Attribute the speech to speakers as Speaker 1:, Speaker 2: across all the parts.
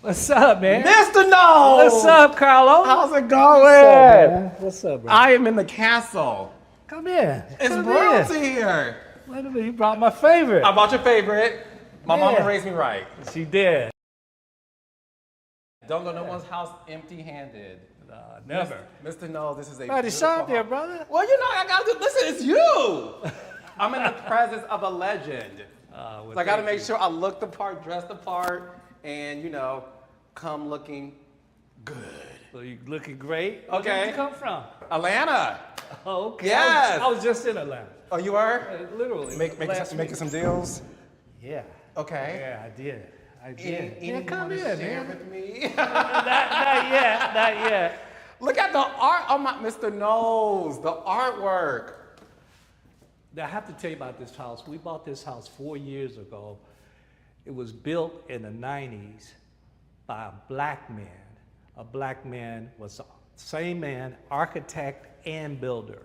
Speaker 1: What's up, man?
Speaker 2: Mr. Knowles!
Speaker 1: What's up, Carlo?
Speaker 2: How's it going?
Speaker 1: What's up, bro?
Speaker 2: I am in the castle.
Speaker 1: Come in.
Speaker 2: It's
Speaker 1: Come
Speaker 2: royalty
Speaker 1: in.
Speaker 2: here.
Speaker 1: Wait a minute, you brought my favorite.
Speaker 2: I bought your favorite. My
Speaker 1: Yeah.
Speaker 2: mama raised me right.
Speaker 1: She did.
Speaker 2: Don't go to no one's house empty-handed.
Speaker 1: Never.
Speaker 2: Mr. Knowles, this is a
Speaker 1: Right,
Speaker 2: beautiful
Speaker 1: shot there,
Speaker 2: home.
Speaker 1: brother.
Speaker 2: Well, you know, I gotta do, listen, it's you. I'm in the presence of a legend.
Speaker 1: Well,
Speaker 2: So I gotta
Speaker 1: thank
Speaker 2: make sure I look the part, dress the part, and, you know, come looking good.
Speaker 1: So you looking great.
Speaker 2: Okay.
Speaker 1: Where did you come from?
Speaker 2: Atlanta.
Speaker 1: Oh, okay.
Speaker 2: Yes.
Speaker 1: I was just in Atlanta.
Speaker 2: Oh, you are?
Speaker 1: Literally.
Speaker 2: Making
Speaker 1: week.
Speaker 2: some deals?
Speaker 1: Yeah.
Speaker 2: Okay.
Speaker 1: Yeah, I did.
Speaker 2: Anything
Speaker 1: Yeah,
Speaker 2: you
Speaker 1: come
Speaker 2: wanna
Speaker 1: in,
Speaker 2: share
Speaker 1: man.
Speaker 2: with me?
Speaker 1: Not yet.
Speaker 2: Look at the art of my Mr. Knowles, the artwork.
Speaker 1: Now, I have to tell you about this house. We bought this house 4 years ago. It was built in the 90s by a black man. A black man was the same man, architect and builder.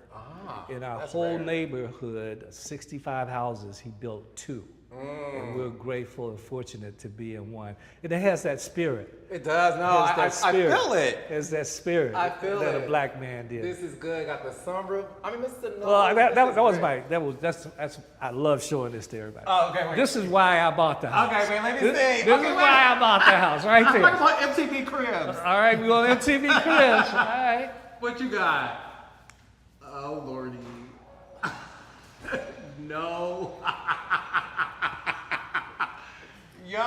Speaker 1: In our
Speaker 2: that's
Speaker 1: whole
Speaker 2: rare.
Speaker 1: neighborhood, 65 houses, he built 2. And we're grateful and fortunate to be in one. And it has that spirit.
Speaker 2: It does, no,
Speaker 1: It has that
Speaker 2: I
Speaker 1: spirit.
Speaker 2: feel it.
Speaker 1: It has that spirit
Speaker 2: I feel
Speaker 1: that
Speaker 2: it.
Speaker 1: a black man did.
Speaker 2: This is good, got the sunroof. I mean, Mr. Knowles.
Speaker 1: Well,
Speaker 2: this is great.
Speaker 1: that's I love showing this to everybody.
Speaker 2: Oh, okay, wait.
Speaker 1: This is why I bought the house.
Speaker 2: Okay, wait, let me see.
Speaker 1: This
Speaker 2: Okay,
Speaker 1: is
Speaker 2: wait.
Speaker 1: why I bought the house, right
Speaker 2: I
Speaker 1: there.
Speaker 2: like on MTV Cribs.
Speaker 1: All right, we on MTV Cribs. All right.
Speaker 2: What you got? Oh, Lordy. No. Yo.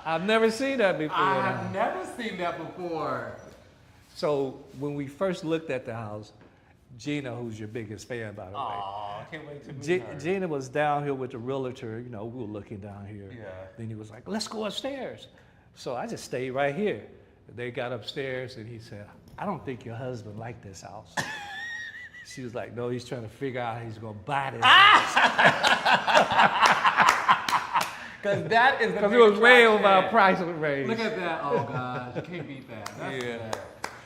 Speaker 1: I've never seen that before.
Speaker 2: I have never seen that before.
Speaker 1: So when we first looked at the house, Gina, who's your biggest fan, by the way,
Speaker 2: Aw, I can't wait to meet her.
Speaker 1: Gina was down here with the realtor. You know, we were looking down here.
Speaker 2: Yeah.
Speaker 1: Then he was like, "Let's go upstairs." So I just stayed right here. They got upstairs, and he said, "I don't think your husband liked this house." She was like, "No, he's trying to figure out how he's gonna buy this
Speaker 2: Because that is the
Speaker 1: because it
Speaker 2: big
Speaker 1: was way over
Speaker 2: attraction.
Speaker 1: our price range."
Speaker 2: Look at that. Oh, gosh. You can't beat that. That's
Speaker 1: Yeah.
Speaker 2: good.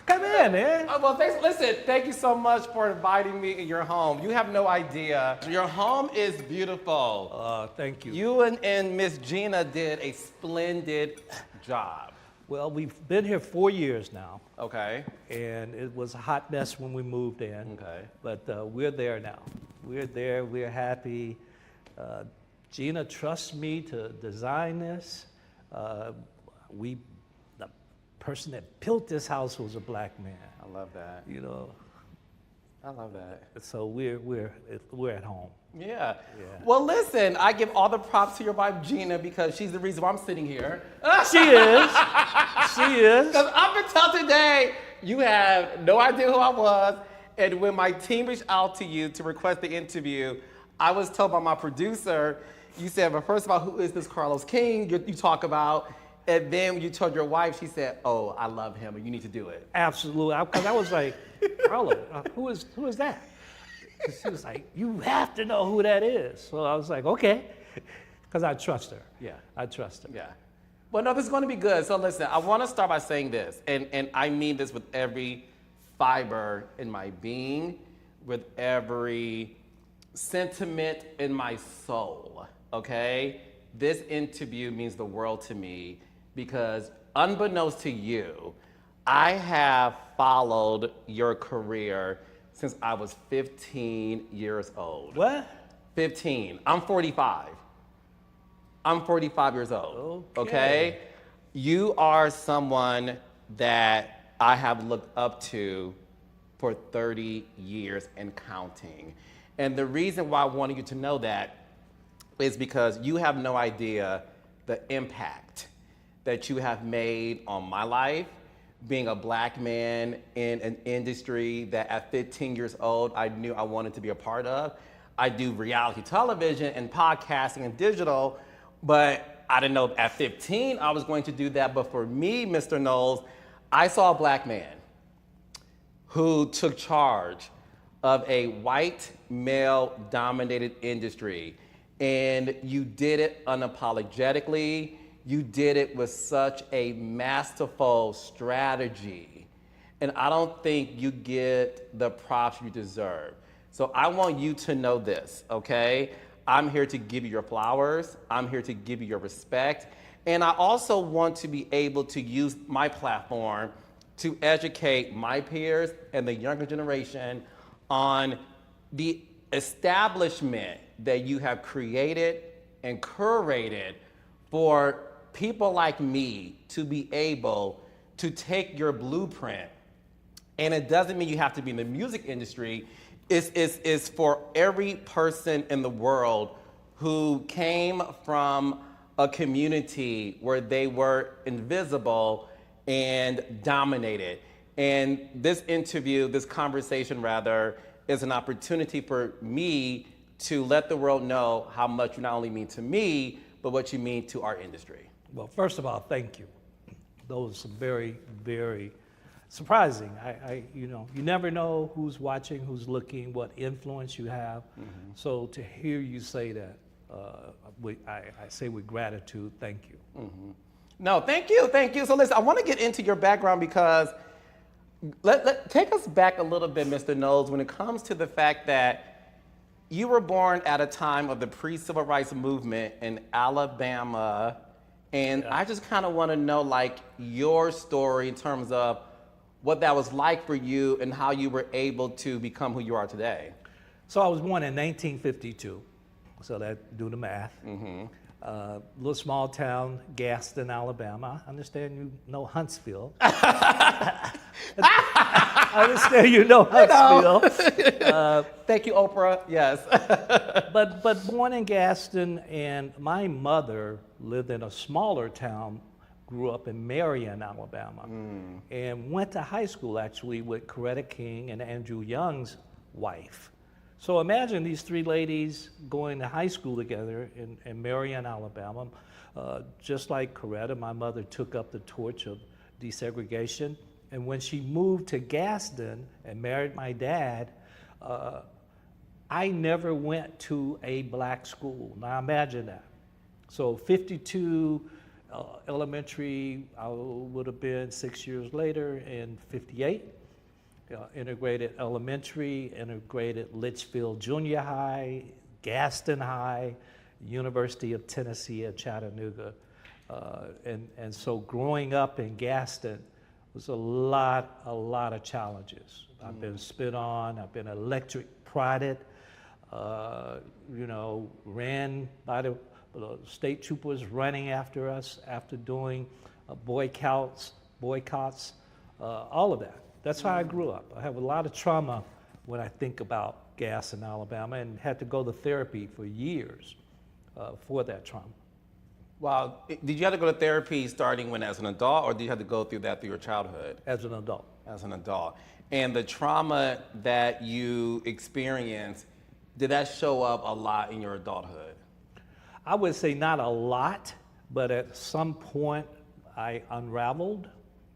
Speaker 1: Come in, man.
Speaker 2: Well, thanks. Listen, thank you so much for inviting me in your home. You have no idea. Your home is beautiful.
Speaker 1: Thank you.
Speaker 2: You and Miss Gina did a splendid job.
Speaker 1: Well, we've been here 4 years now,
Speaker 2: Okay.
Speaker 1: and it was a hot mess when we moved in.
Speaker 2: Okay.
Speaker 1: But we're there now. We're there. We're happy. Gina trusts me to design this. The person that built this house was a black man.
Speaker 2: I love that.
Speaker 1: You know,
Speaker 2: I love that.
Speaker 1: so we're at home.
Speaker 2: Yeah.
Speaker 1: Yeah.
Speaker 2: Well, listen, I give all the props to your wife, Gina, because she's the reason why I'm sitting here.
Speaker 1: She is. She is.
Speaker 2: Because up until today, you have no idea who I was. And when my team reached out to you to request the interview, I was told by my producer, you said, but first of all, who is this Carlos King you talk about? And then when you told your wife, she said, oh, I love him and you need to do it.
Speaker 1: Absolutely. Because I was like, Carlo, who is that? And she was like, you have to know who that is. So I was like, okay. Because I trust her.
Speaker 2: Yeah.
Speaker 1: I trust her.
Speaker 2: Yeah. Well, no, this is going to be good. So listen, I want to start by saying this, and I mean this with every fiber in my being, with every sentiment in my soul, okay? This interview means the world to me because unbeknownst to you, I have followed your career since I was 15 years old.
Speaker 1: What?
Speaker 2: 15. I'm 45. I'm 45 years old. Okay? You are someone that I have looked up to for 30 years and counting. And the reason why I wanted you to know that is because you have no idea the impact that you have made on my life, being a black man in an industry that at 15 years old, I knew I wanted to be a part of. I do reality television and podcasting and digital, but I didn't know at 15 I was going to do that. But for me, Mr. Knowles, I saw a black man who took charge of a white male dominated industry. And you did it unapologetically. You did it with such a masterful strategy. And I don't think you get the props you deserve. So I want you to know this, okay? I'm here to give you your flowers. I'm here to give you your respect. And I also want to be able to use my platform to educate my peers and the younger generation on the establishment that you have created and curated for people like me to be able to take your blueprint. And it doesn't mean you have to be in the music industry. It's for every person in the world who came from a community where they were invisible and dominated. And this interview, this conversation rather, is an opportunity for me to let the world know how much you not only mean to me, but what you mean to our industry.
Speaker 1: Well, first of all, thank you. Those are very, very surprising. You never know who's watching, who's looking, what influence you have. So to hear you say that, I say with gratitude, thank you.
Speaker 2: No, thank you. So listen, I want to get into your background because take us back a little bit, Mr. Knowles, when it comes to the fact that you were born at a time of the pre-civil rights movement in Alabama, and I just kind of want to know like your story in terms of what that was like for you and how you were able to become who you are today.
Speaker 1: So I was born in 1952, so that do the math. Little small town, Gaston, Alabama. I understand you know Huntsville. I understand you know Huntsville.
Speaker 2: Thank you, Oprah. Yes.
Speaker 1: but born in Gaston, and my mother lived in a smaller town, grew up in Marion, Alabama, and went to high school actually with Coretta King and Andrew Young's wife. So imagine these three ladies going to high school together in Marion, Alabama. Just like Coretta, my mother took up the torch of desegregation. And when she moved to Gaston and married my dad, I never went to a black school. Now imagine that. So 52 elementary, I would have been 6 years later in 58. Integrated elementary, integrated Litchfield Junior High, Gaston High, University of Tennessee at Chattanooga. And so growing up in Gaston was a lot of challenges. I've been spit on, I've been electric prodded, ran by the state troopers running after us after doing boycotts, all of that. That's how I grew up. I have a lot of trauma when I think about Gaston, Alabama, and had to go to therapy for years for that trauma.
Speaker 2: Wow. Did you have to go to therapy starting when as an adult, or did you have to go through that through your childhood?
Speaker 1: As an adult.
Speaker 2: As an adult. And the trauma that you experienced, did that show up a lot in your adulthood?
Speaker 1: I would say not a lot, but at some point I unraveled,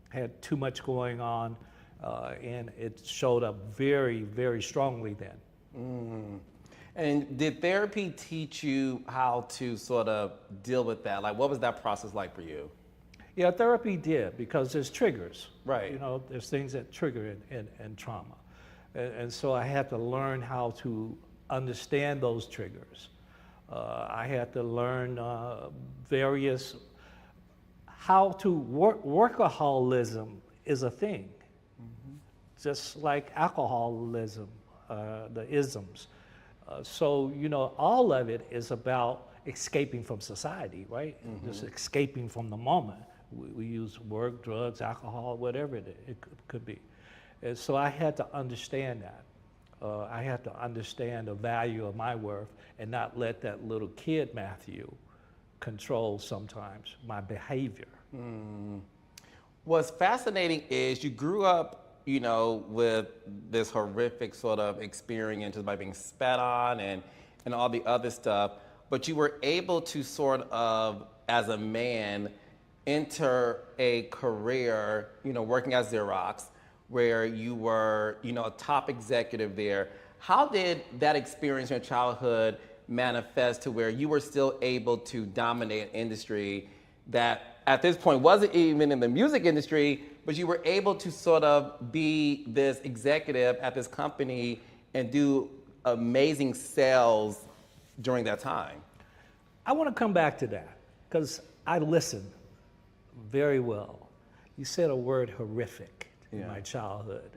Speaker 1: had too much going on, and it showed up very, very strongly then.
Speaker 2: And did therapy teach you how to sort of deal with that? Like, what was that process like for you?
Speaker 1: Yeah, therapy did, because there's triggers.
Speaker 2: Right.
Speaker 1: There's things that trigger in trauma. And so I had to learn how to understand those triggers. I had to learn how to workaholism is a thing. Just like alcoholism, the isms. So, all of it is about escaping from society, right? Just escaping from the moment. We use work, drugs, alcohol, whatever it could be. And so I had to understand that. I had to understand the value of my worth and not let that little kid, Mathew, control sometimes my behavior.
Speaker 2: What's fascinating is you grew up with this horrific sort of experience just by being spat on and all the other stuff, but you were able to sort of, as a man, enter a career, working at Xerox, where you were, a top executive there. How did that experience in your childhood manifest to where you were still able to dominate an industry that at this point wasn't even in the music industry, but you were able to sort of be this executive at this company and do amazing sales during that time?
Speaker 1: I want to come back to that because I listened very well. You said a word horrific in my childhood.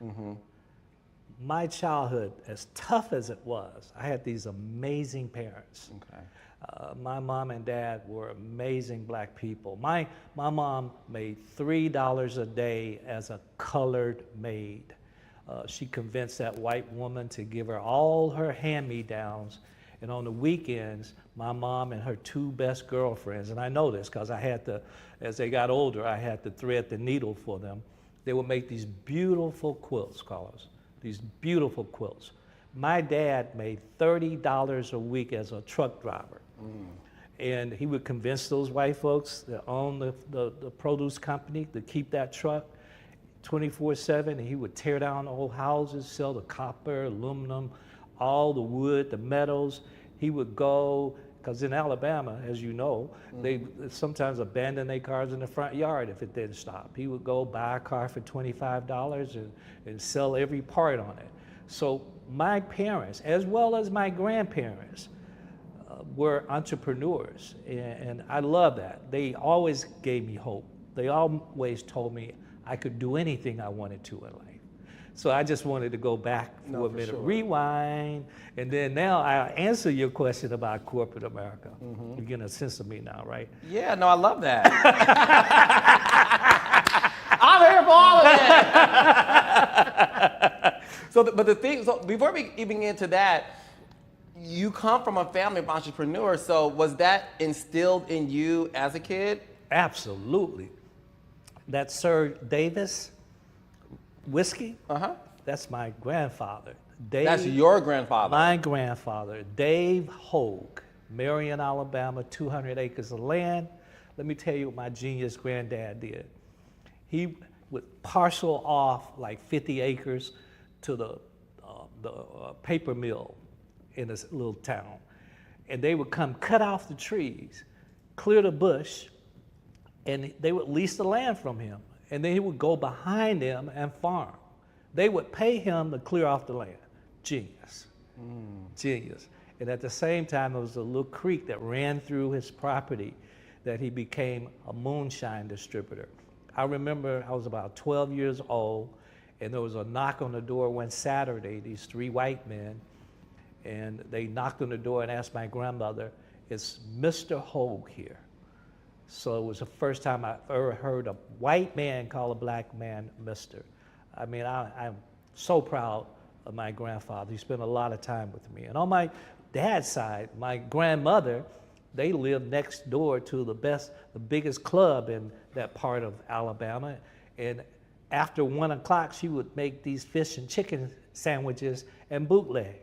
Speaker 1: My childhood, as tough as it was, I had these amazing parents.
Speaker 2: Okay.
Speaker 1: My mom and dad were amazing black people. My mom made $3 a day as a colored maid. She convinced that white woman to give her all her hand-me-downs. And on the weekends, my mom and her two best girlfriends, and I know this because I had to, as they got older, I had to thread the needle for them. They would make these beautiful quilts, Carlos, these beautiful quilts. My dad made $30 a week as a truck driver. And he would convince those white folks that own the produce company to keep that truck 24/7. And he would tear down old houses, sell the copper, aluminum, all the wood, the metals. He would go, because in Alabama, as you know, they sometimes abandon their cars in the front yard if it didn't stop. He would go buy a car for $25 and sell every part on it. So my parents, as well as my grandparents, were entrepreneurs, and I love that. They always gave me hope. They always told me I could do anything I wanted to in life. So I just wanted to go back for a minute, rewind, and then now I'll answer your question about corporate America. You're getting a sense of me now, right?
Speaker 2: Yeah, no, I love that. I'm here for all of it. So before we even get into that, you come from a family of entrepreneurs, so was that instilled in you as a kid?
Speaker 1: Absolutely. That Sir Davis whiskey, that's my grandfather. Dave,
Speaker 2: that's your grandfather?
Speaker 1: My grandfather, Dave Hogue, Marion, Alabama, 200 acres of land. Let me tell you what my genius granddad did. He would parcel off like 50 acres to the paper mill in this little town. And they would come cut off the trees, clear the bush, and they would lease the land from him. And then he would go behind them and farm. They would pay him to clear off the land. Genius. Genius. And at the same time, there was a little creek that ran through his property that he became a moonshine distributor. I remember I was about 12 years old, and there was a knock on the door one Saturday, these three white men, and they knocked on the door and asked my grandmother, "Is Mr. Hogue here?" So it was the first time I ever heard a white man call a black man Mr. I mean, I'm so proud of my grandfather. He spent a lot of time with me. And on my dad's side, my grandmother, they lived next door to the biggest club in that part of Alabama. And after 1 o'clock, she would make these fish and chicken sandwiches and bootleg.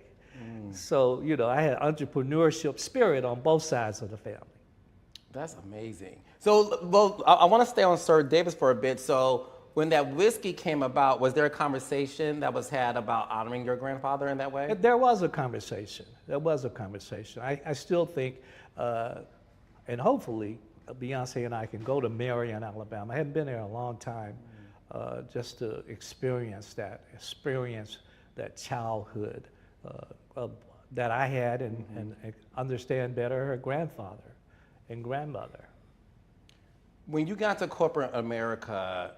Speaker 1: So, you know, I had entrepreneurship spirit on both sides of the family.
Speaker 2: That's amazing. So, well, I want to stay on Sir Davis for a bit. So, when that whiskey came about, was there a conversation that was had about honoring your grandfather in that way?
Speaker 1: There was a conversation. There was a conversation. I still think, and hopefully, Beyoncé and I can go to Marion, Alabama. I haven't been there in a long time, just to experience that childhood that I had and understand better her grandfather and grandmother.
Speaker 2: When you got to corporate America,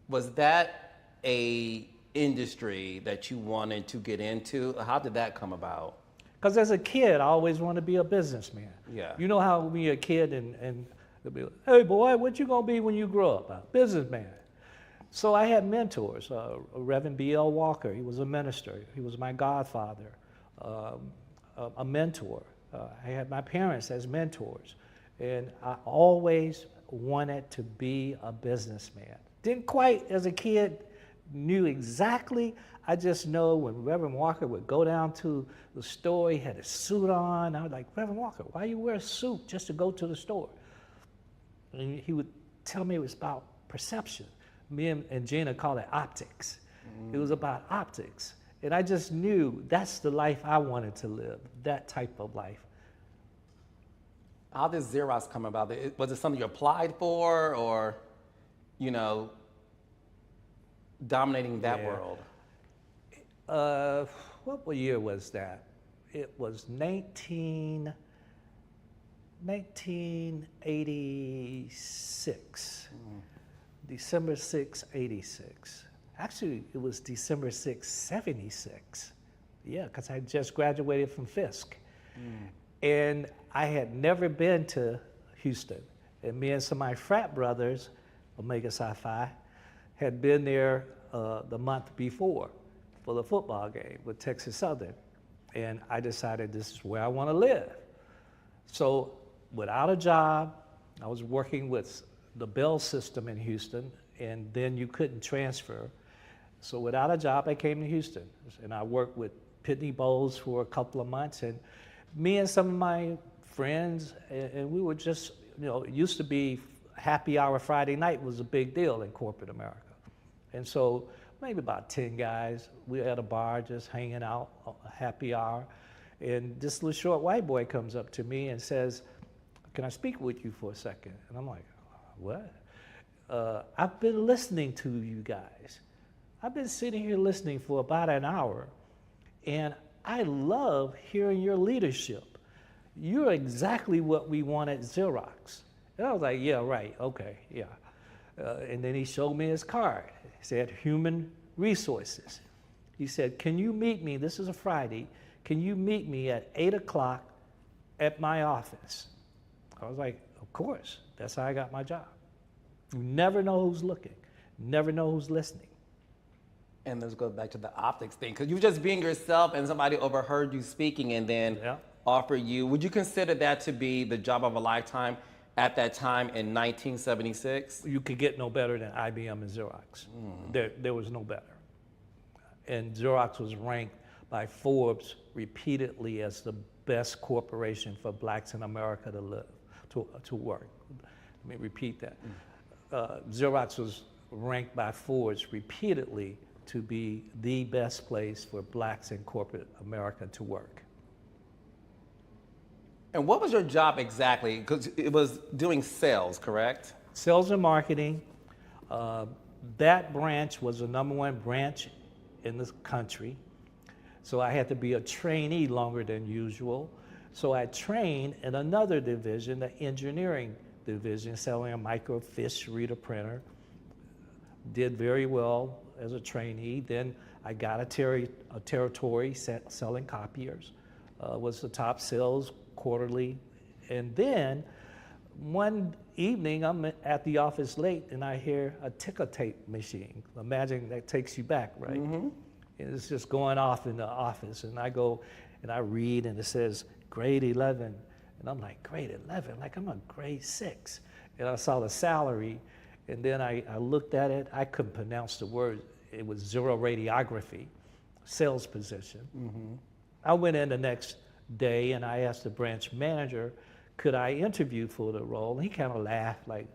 Speaker 2: was that a industry that you wanted to get into? How did that come about?
Speaker 1: Because as a kid, I always wanted to be a businessman.
Speaker 2: Yeah.
Speaker 1: You know how when you're a kid and they'll be like, "Hey boy, what you gonna be when you grow up?" A businessman. So I had mentors. Reverend B.L. Walker, he was a minister. He was my godfather, a mentor. I had my parents as mentors. And I always wanted to be a businessman. Didn't quite, as a kid, knew exactly. I just know when Reverend Walker would go down to the store, he had a suit on. I was like, "Reverend Walker, why you wear a suit just to go to the store?" And he would tell me it was about perception. Me and Gina called it optics. It was about optics. And I just knew that's the life I wanted to live, that type of life.
Speaker 2: How did Xerox come about? Was it something you applied for, or, you know, dominating that world?
Speaker 1: What year was that? It was 1986, December 6, 86. Actually, it was December 6, 76. Yeah, because I just graduated from Fisk. And I had never been to Houston. And me and some of my frat brothers, Omega Psi Phi, had been there the month before for the football game with Texas Southern. And I decided this is where I want to live. So without a job, I was working with the Bell system in Houston, and then you couldn't transfer. So without a job, I came to Houston. And I worked with Pitney Bowes for a couple of months. And me and some of my friends, and we were just, it used to be happy hour Friday night was a big deal in corporate America. And so maybe about 10 guys, we were at a bar just hanging out, a happy hour. And this little short white boy comes up to me and says, "Can I speak with you for a second?" And I'm like, "What?" "I've been listening to you guys. I've been sitting here listening for about an hour, and I love hearing your leadership. You're exactly what we want at Xerox." And I was like, "Yeah, right, okay, yeah." And then he showed me his card. He said, "Human Resources." He said, "Can you meet me, this is a Friday, can you meet me at 8 o'clock at my office?" I was like, "Of course, that's how I got my job." You never know who's looking, never know who's listening.
Speaker 2: And this goes back to the optics thing, because you were just being yourself and somebody overheard you speaking and then offered you. Would you consider that to be the job of a lifetime at that time in 1976?
Speaker 1: You could get no better than IBM and Xerox. There was no better. And Xerox was ranked by Forbes repeatedly as the best corporation for blacks in America to live, to work. Let me repeat that. Xerox was ranked by Forbes repeatedly to be the best place for blacks in corporate America to work.
Speaker 2: And what was your job exactly? Because it was doing sales, correct?
Speaker 1: Sales and marketing. That branch was the #1 branch in the country. So I had to be a trainee longer than usual. So I trained in another division, the engineering division, selling a microfiche reader printer. Did very well as a trainee. Then I got a territory selling copiers. Was the top sales quarterly. And then one evening I'm at the office late and I hear a ticker tape machine. Imagine that takes you back, right? And it's just going off in the office, and I go and I read and it says grade 11. And I'm like, grade 11? Like I'm a grade 6. And I saw the salary, and then I looked at it. I couldn't pronounce the word. It was zero radiography, sales position. I went in the next day and I asked the branch manager, could I interview for the role? And he kind of laughed like,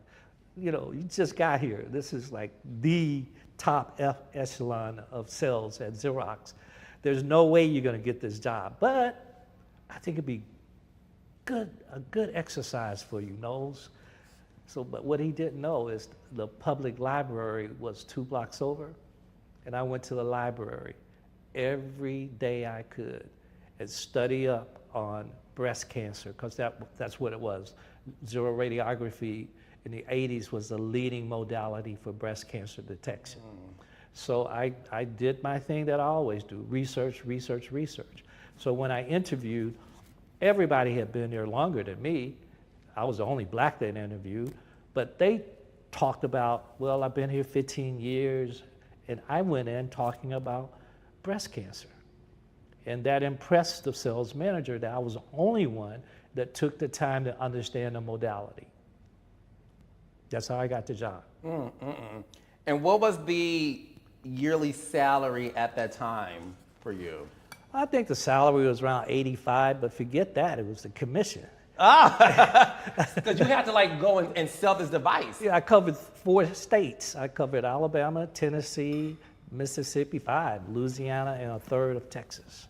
Speaker 1: you just got here. This is like the top echelon of sales at Xerox. There's no way you're going to get this job, but I think it'd be a good exercise for you, Knowles. So, but what he didn't know is the public library was 2 blocks over, and I went to the library every day I could and study up on breast cancer, because that's what it was. Zero radiography in the 80s was the leading modality for breast cancer detection. So I did my thing that I always do, research. So when I interviewed, everybody had been there longer than me. I was the only black that interviewed, but they talked about, well, I've been here 15 years, and I went in talking about breast cancer. And that impressed the sales manager that I was the only one that took the time to understand the modality. That's how I got the job.
Speaker 2: And what was the yearly salary at that time for you?
Speaker 1: I think the salary was around 85, but forget that, it was the commission.
Speaker 2: Because you had to like go and sell this device.
Speaker 1: Yeah, I covered 4 states. I covered Alabama, Tennessee, Mississippi, 5, Louisiana, and a third of Texas.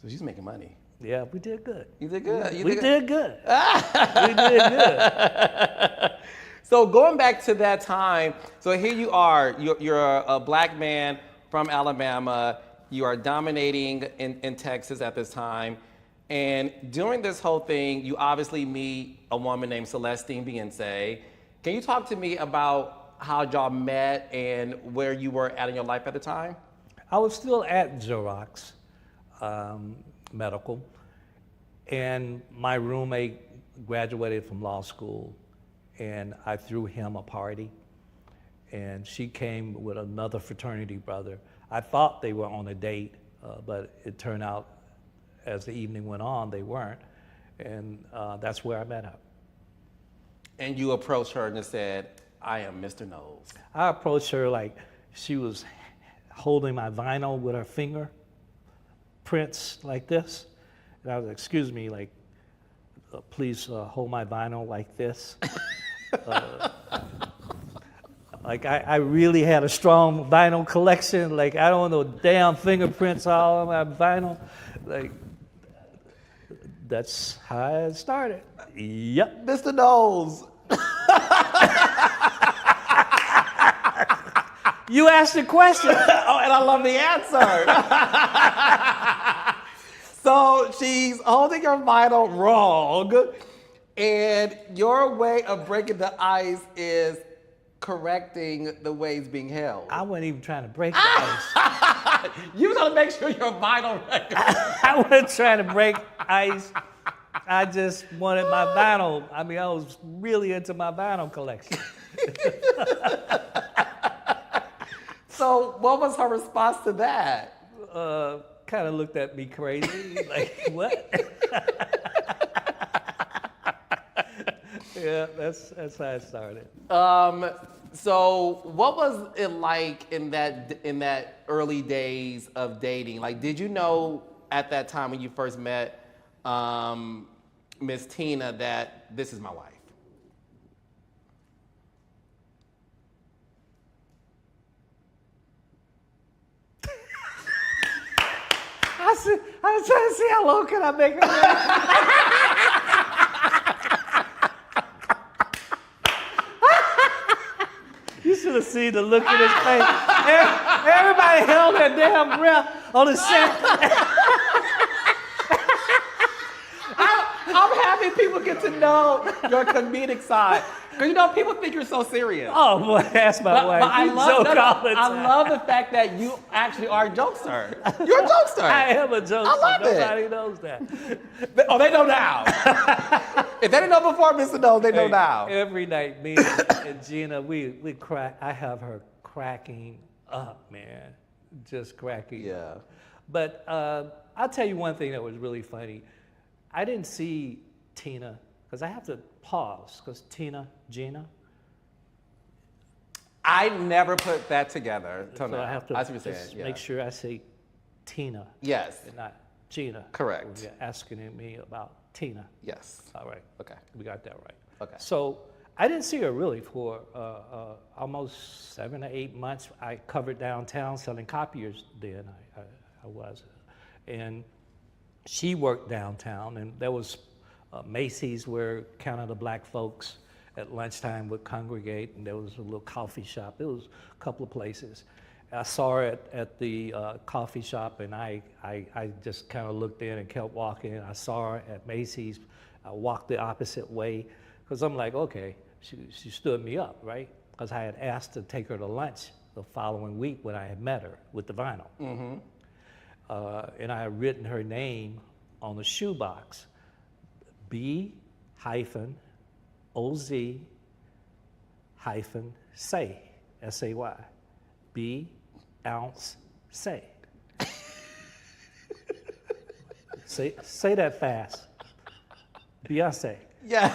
Speaker 2: So she's making money.
Speaker 1: Yeah, we did good.
Speaker 2: You did good.
Speaker 1: We did good. We did good.
Speaker 2: So going back to that time, so here you are, you're a black man from Alabama. You are dominating in Texas at this time. And during this whole thing, you obviously meet a woman named Celestine Beyoncé. Can you talk to me about how y'all met and where you were at in your life at the time?
Speaker 1: I was still at Xerox Medical, and my roommate graduated from law school, and I threw him a party, and she came with another fraternity brother. I thought they were on a date, but it turned out as the evening went on, they weren't, and that's where I met her.
Speaker 2: And you approached her and just said, I am Mr. Knowles.
Speaker 1: I approached her like she was holding my vinyl with her finger, prints like this. And I was like, excuse me, like, please hold my vinyl like this. Like I really had a strong vinyl collection. Like I don't want no damn fingerprints all on my vinyl. Like that's how it started. Yep.
Speaker 2: Mr. Knowles.
Speaker 1: You asked the question.
Speaker 2: Oh, and I love the answer. So she's holding your vinyl wrong, and your way of breaking the ice is correcting the way it's being held.
Speaker 1: I wasn't even trying to break the ice.
Speaker 2: You gotta make sure your vinyl record.
Speaker 1: I wasn't trying to break ice. I just wanted my vinyl. I mean, I was really into my vinyl collection.
Speaker 2: So what was her response to that?
Speaker 1: Kind of looked at me crazy, like, what? Yeah, that's how it started.
Speaker 2: So what was it like in that early days of dating? Like, did you know at that time when you first met Miss Tina that this is my wife?
Speaker 1: I was trying to see how long can I make her laugh. You should have seen the look in his face. Everybody held their damn breath on the set.
Speaker 2: I'm happy people get to know your comedic side. Because, you know, people think you're so serious.
Speaker 1: Oh, boy, that's my wife.
Speaker 2: But I
Speaker 1: You
Speaker 2: love,
Speaker 1: joke all the time.
Speaker 2: I love the fact that you actually are a jokester. You're a jokester.
Speaker 1: I am a jokester.
Speaker 2: I love it.
Speaker 1: Nobody knows that.
Speaker 2: They know now. If they didn't know before Mr. Knowles, they know now.
Speaker 1: Every night, me and Gina, we crack. I have her cracking up, man. Just cracking
Speaker 2: Yeah.
Speaker 1: up. But I'll tell you one thing that was really funny. I didn't see Tina, because I have to pause, because Gina.
Speaker 2: I never put that together.
Speaker 1: So I have to
Speaker 2: I see what you're
Speaker 1: just
Speaker 2: saying. Yeah.
Speaker 1: make sure I say Tina.
Speaker 2: Yes.
Speaker 1: And not Gina.
Speaker 2: Correct.
Speaker 1: You're asking me about Tina.
Speaker 2: Yes.
Speaker 1: All right.
Speaker 2: Okay.
Speaker 1: We got that right.
Speaker 2: Okay.
Speaker 1: So I didn't see her really for almost 7 or 8 months. I covered downtown selling copiers then. I was. And she worked downtown, and there was Macy's where kind of the black folks at lunchtime would congregate, and there was a little coffee shop. There was a couple of places. I saw her at the coffee shop, and I just kind of looked in and kept walking. I saw her at Macy's. I walked the opposite way, because I'm like, okay, she stood me up, right? Because I had asked to take her to lunch the following week when I had met her with the vinyl. Mm-hmm. And I had written her name on the shoebox, B-OZ-say, S-A-Y, B-ounce say. Say that fast. Beyonce.
Speaker 2: Yeah.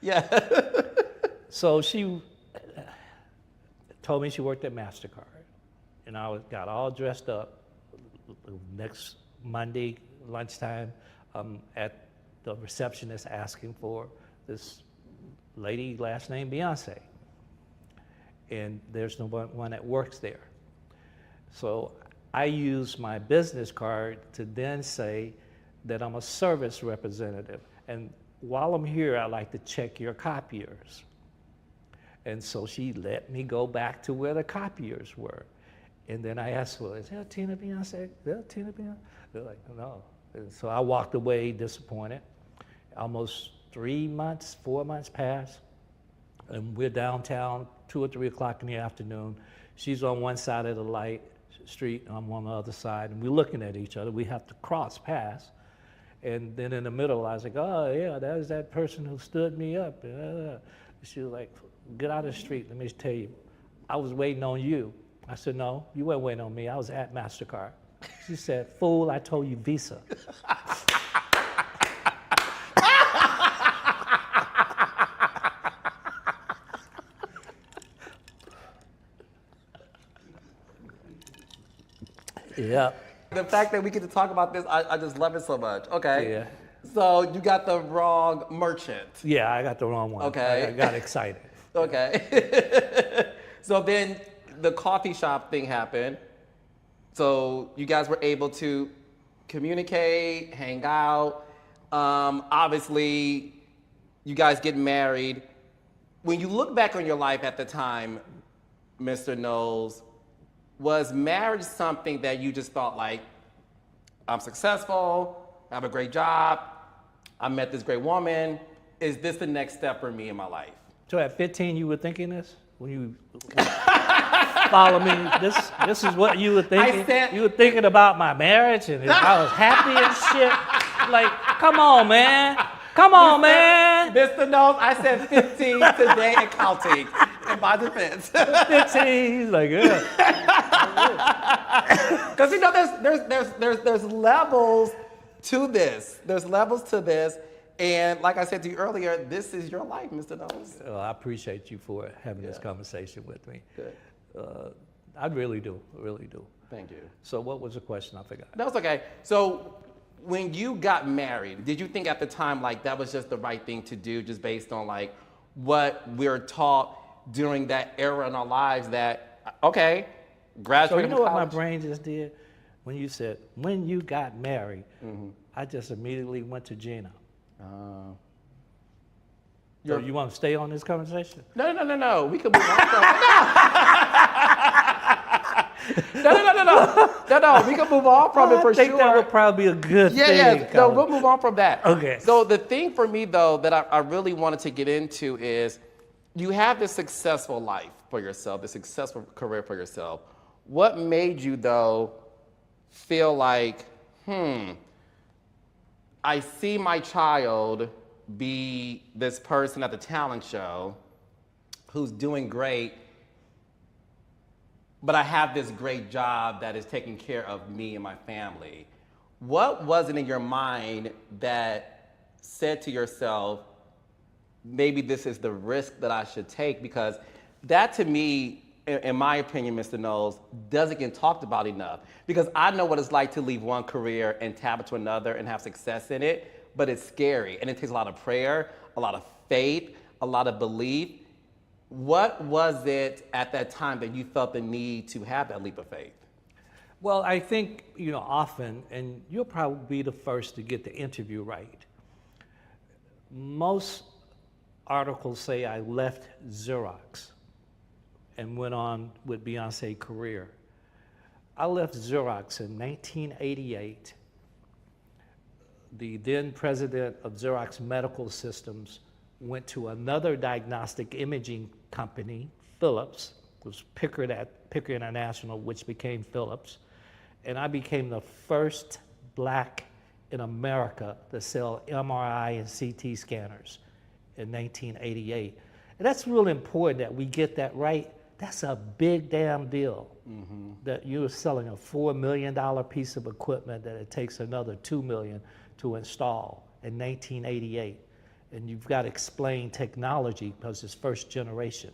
Speaker 2: Yeah.
Speaker 1: So she told me she worked at MasterCard. And I got all dressed up. Next Monday, lunchtime, at the receptionist asking for this lady, last name Beyonce. And there's no one that works there. So I used my business card to then say that I'm a service representative. And while I'm here, I like to check your copiers. And so she let me go back to where the copiers were. And then I asked, well, is that Tina Beyonce? Is that Tina Beyonce? They're like, no. And so I walked away disappointed. Almost 4 months passed, and we're downtown, 2 or 3 o'clock in the afternoon. She's on one side of the street, and I'm on the other side, and we're looking at each other. We have to cross paths. And then in the middle, I was like, oh, yeah, that was that person who stood me up. She was like, get out of the street, let me tell you. I was waiting on you. I said, no, you weren't waiting on me. I was at MasterCard. She said, fool, I told you Visa. Yeah.
Speaker 2: The fact that we get to talk about this, I just love it so much. Okay.
Speaker 1: Yeah.
Speaker 2: So you got the wrong merchant.
Speaker 1: Yeah, I got the wrong one.
Speaker 2: Okay.
Speaker 1: I got excited.
Speaker 2: Okay. So then the coffee shop thing happened. So you guys were able to communicate, hang out. Obviously, you guys get married. When you look back on your life at the time, Mr. Knowles, was marriage something that you just thought like, I'm successful, I have a great job, I met this great woman, is this the next step for me in my life?
Speaker 1: So at 15, you were thinking this? When you follow me, this is what you were thinking? You were thinking about my marriage and if I was happy and shit? Like, come on, man. Come on, man.
Speaker 2: Mr. Knowles, I said 15 today and counting in my defense.
Speaker 1: 15, he's like, yeah.
Speaker 2: Because you know, there's levels to this. There's levels to this. And like I said to you earlier, this is your life, Mr. Knowles.
Speaker 1: Well, I appreciate you for having this conversation with me.
Speaker 2: Good.
Speaker 1: I really do, really do.
Speaker 2: Thank you.
Speaker 1: So what was the question? I forgot.
Speaker 2: That was okay. So when you got married, did you think at the time like that was just the right thing to do, just based on like what we're taught during that era in our lives that, okay, graduating
Speaker 1: So you know
Speaker 2: from
Speaker 1: what my
Speaker 2: college?
Speaker 1: brain just did? When you said, when you got married, I just immediately went to Gina. So you want to stay on this conversation?
Speaker 2: No. We can move on from No. We can move on from it for sure.
Speaker 1: I think that would probably be a good thing.
Speaker 2: Yeah. No,
Speaker 1: Colin.
Speaker 2: we'll move on from that.
Speaker 1: Okay.
Speaker 2: So the thing for me though that I really wanted to get into is you have this successful life for yourself, this successful career for yourself. What made you though feel like, I see my child be this person at the talent show who's doing great, but I have this great job that is taking care of me and my family. What was it in your mind that said to yourself, maybe this is the risk that I should take? Because that to me, in my opinion, Mr. Knowles, doesn't get talked about enough. Because I know what it's like to leave one career and tap into another and have success in it, but it's scary. And it takes a lot of prayer, a lot of faith, a lot of belief. What was it at that time that you felt the need to have that leap of faith?
Speaker 1: Well, I think, often, and you'll probably be the first to get the interview right. Most articles say I left Xerox and went on with Beyoncé career. I left Xerox in 1988. The then president of Xerox Medical Systems went to another diagnostic imaging company, Philips, was Picker International, which became Philips. And I became the first black in America to sell MRI and CT scanners in 1988. And that's really important that we get that right. That's a big damn deal. That you're selling a $4 million piece of equipment that it takes another $2 million to install in 1988. And you've got to explain technology because it's first generation.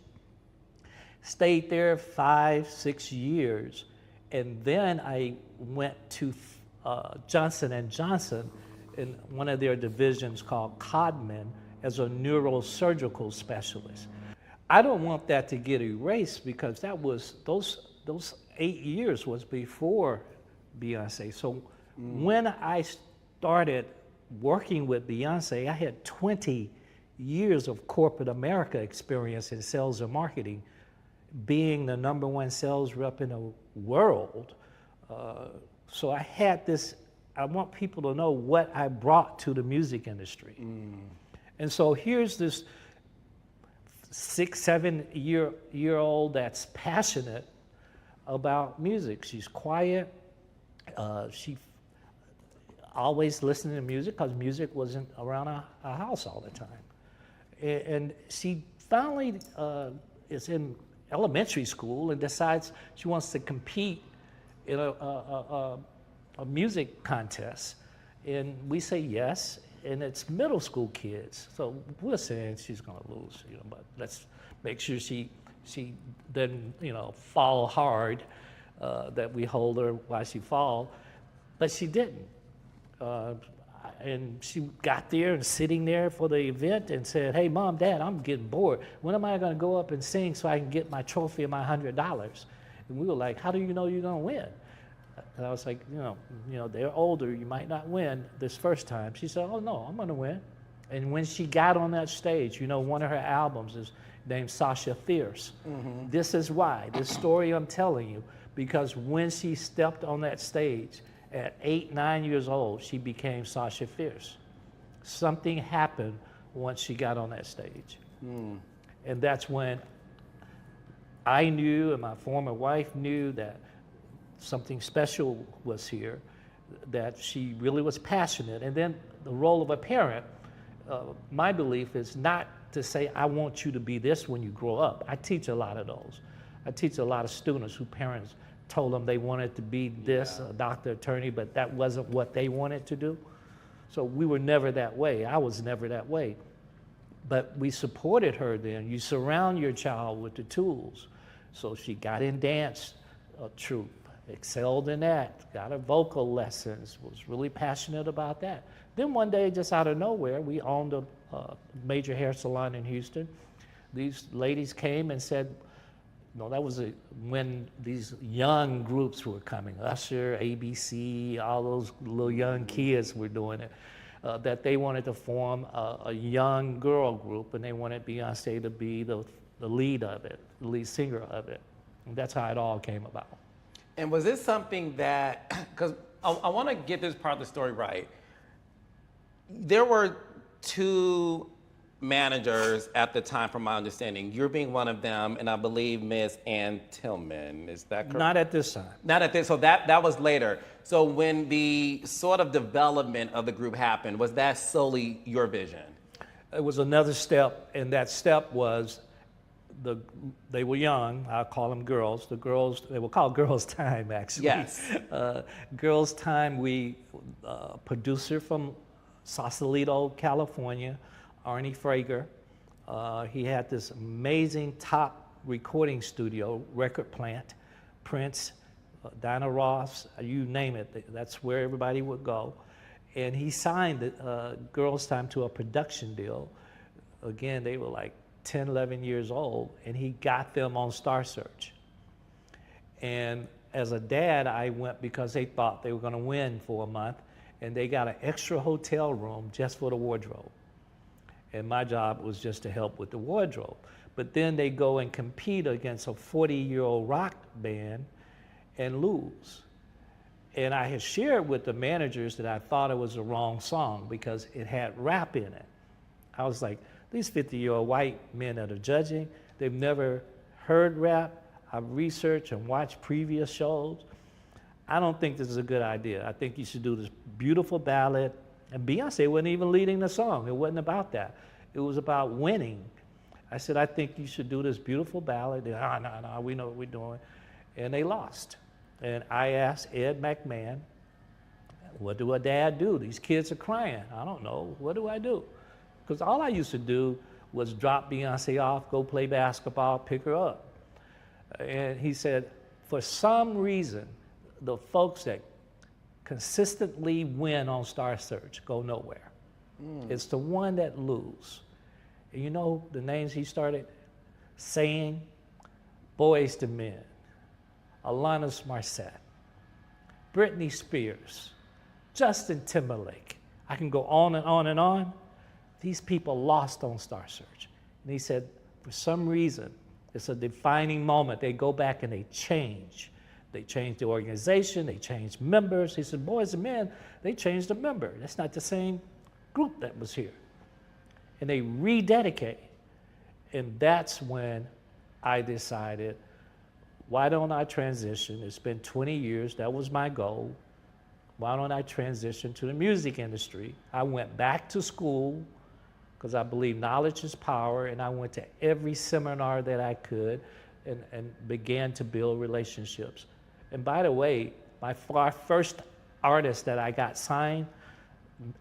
Speaker 1: Stayed there 5-6 years, and then I went to Johnson & Johnson in one of their divisions called Codman as a neurosurgical specialist. I don't want that to get erased because that was those 8 years was before Beyonce. So when I started working with Beyonce, I had 20 years of corporate America experience in sales and marketing. being the #1 sales rep in the world. So I had this, I want people to know what I brought to the music industry. And so here's this 6, 7-year-old that's passionate about music. She's quiet. She always listening to music because music wasn't around our house all the time. And she finally is in elementary school and decides she wants to compete in a music contest. And we say yes, and it's middle school kids. So we're saying she's gonna lose, but let's make sure she doesn't, fall hard, that we hold her while she fall. But she didn't. And she got there and sitting there for the event and said, "Hey, Mom, Dad, I'm getting bored. When am I going to go up and sing so I can get my trophy and my $100?" And we were like, "How do you know you're going to win?" And I was like, they're older. You might not win this first time. She said, "Oh, no, I'm going to win." And when she got on that stage, one of her albums is named Sasha Fierce. This is why, this story I'm telling you, because when she stepped on that stage, at 8, 9 years old, she became Sasha Fierce. Something happened once she got on that stage. And that's when I knew, and my former wife knew, that something special was here, that she really was passionate. And then the role of a parent, my belief is not to say, "I want you to be this when you grow up." I teach a lot of those. I teach a lot of students who parents told them they wanted to be this, a doctor, attorney, but that wasn't what they wanted to do. So we were never that way. I was never that way. But we supported her then. You surround your child with the tools. So she got in dance troupe, excelled in that, got her vocal lessons, was really passionate about that. Then one day, just out of nowhere, we owned a major hair salon in Houston. These ladies came and said, that was when these young groups were coming, Usher, ABC, all those little young kids were doing it, that they wanted to form a young girl group, and they wanted Beyoncé to be the lead of it, the lead singer of it. And that's how it all came about.
Speaker 2: And was this something that, because I want to get this part of the story right, there were 2 managers at the time, from my understanding. You're being one of them, and I believe Miss Ann Tillman. Is that correct?
Speaker 1: Not at this time.
Speaker 2: Not at this. So that was later. So when the sort of development of the group happened, was that solely your vision?
Speaker 1: It was another step, and that step was they were young. I call them girls. The girls, they were called Girls Time, actually.
Speaker 2: Yes.
Speaker 1: Girls Time. We producer from Sausalito, California, Arnie Frager. He had this amazing top recording studio, record plant, Prince, Diana Ross, you name it. That's where everybody would go. And he signed Girls Time to a production deal. Again, they were like 10, 11 years old, and he got them on Star Search. And as a dad, I went because they thought they were going to win for a month, and they got an extra hotel room just for the wardrobe. And my job was just to help with the wardrobe. But then they go and compete against a 40-year-old rock band and lose. And I had shared with the managers that I thought it was the wrong song because it had rap in it. I was like, these 50-year-old white men that are judging, they've never heard rap. I've researched and watched previous shows. I don't think this is a good idea. I think you should do this beautiful ballad. And Beyonce wasn't even leading the song. It wasn't about that. It was about winning. I said, I think you should do this beautiful ballad. They, no, we know what we're doing. And they lost. And I asked Ed McMahon, what do a dad do? These kids are crying. I don't know. What do I do? Because all I used to do was drop Beyonce off, go play basketball, pick her up. And he said, for some reason, the folks that consistently win on Star Search go nowhere. It's the one that lose. And you know the names he started saying? Boyz II Men, Alanis Morissette, Britney Spears, Justin Timberlake. I can go on and on and on. These people lost on Star Search. And he said, for some reason, It's a defining moment. They go back and they change. They change the organization, they change members. He said, boys and men, they changed the member. That's not the same group that was here. And they rededicate. And that's when I decided, why don't I transition? It's been 20 years, that was my goal. Why don't I transition to the music industry? I went back to school because I believe knowledge is power, and I went to every seminar that I could and began to build relationships. And by the way, my first artist that I got signed,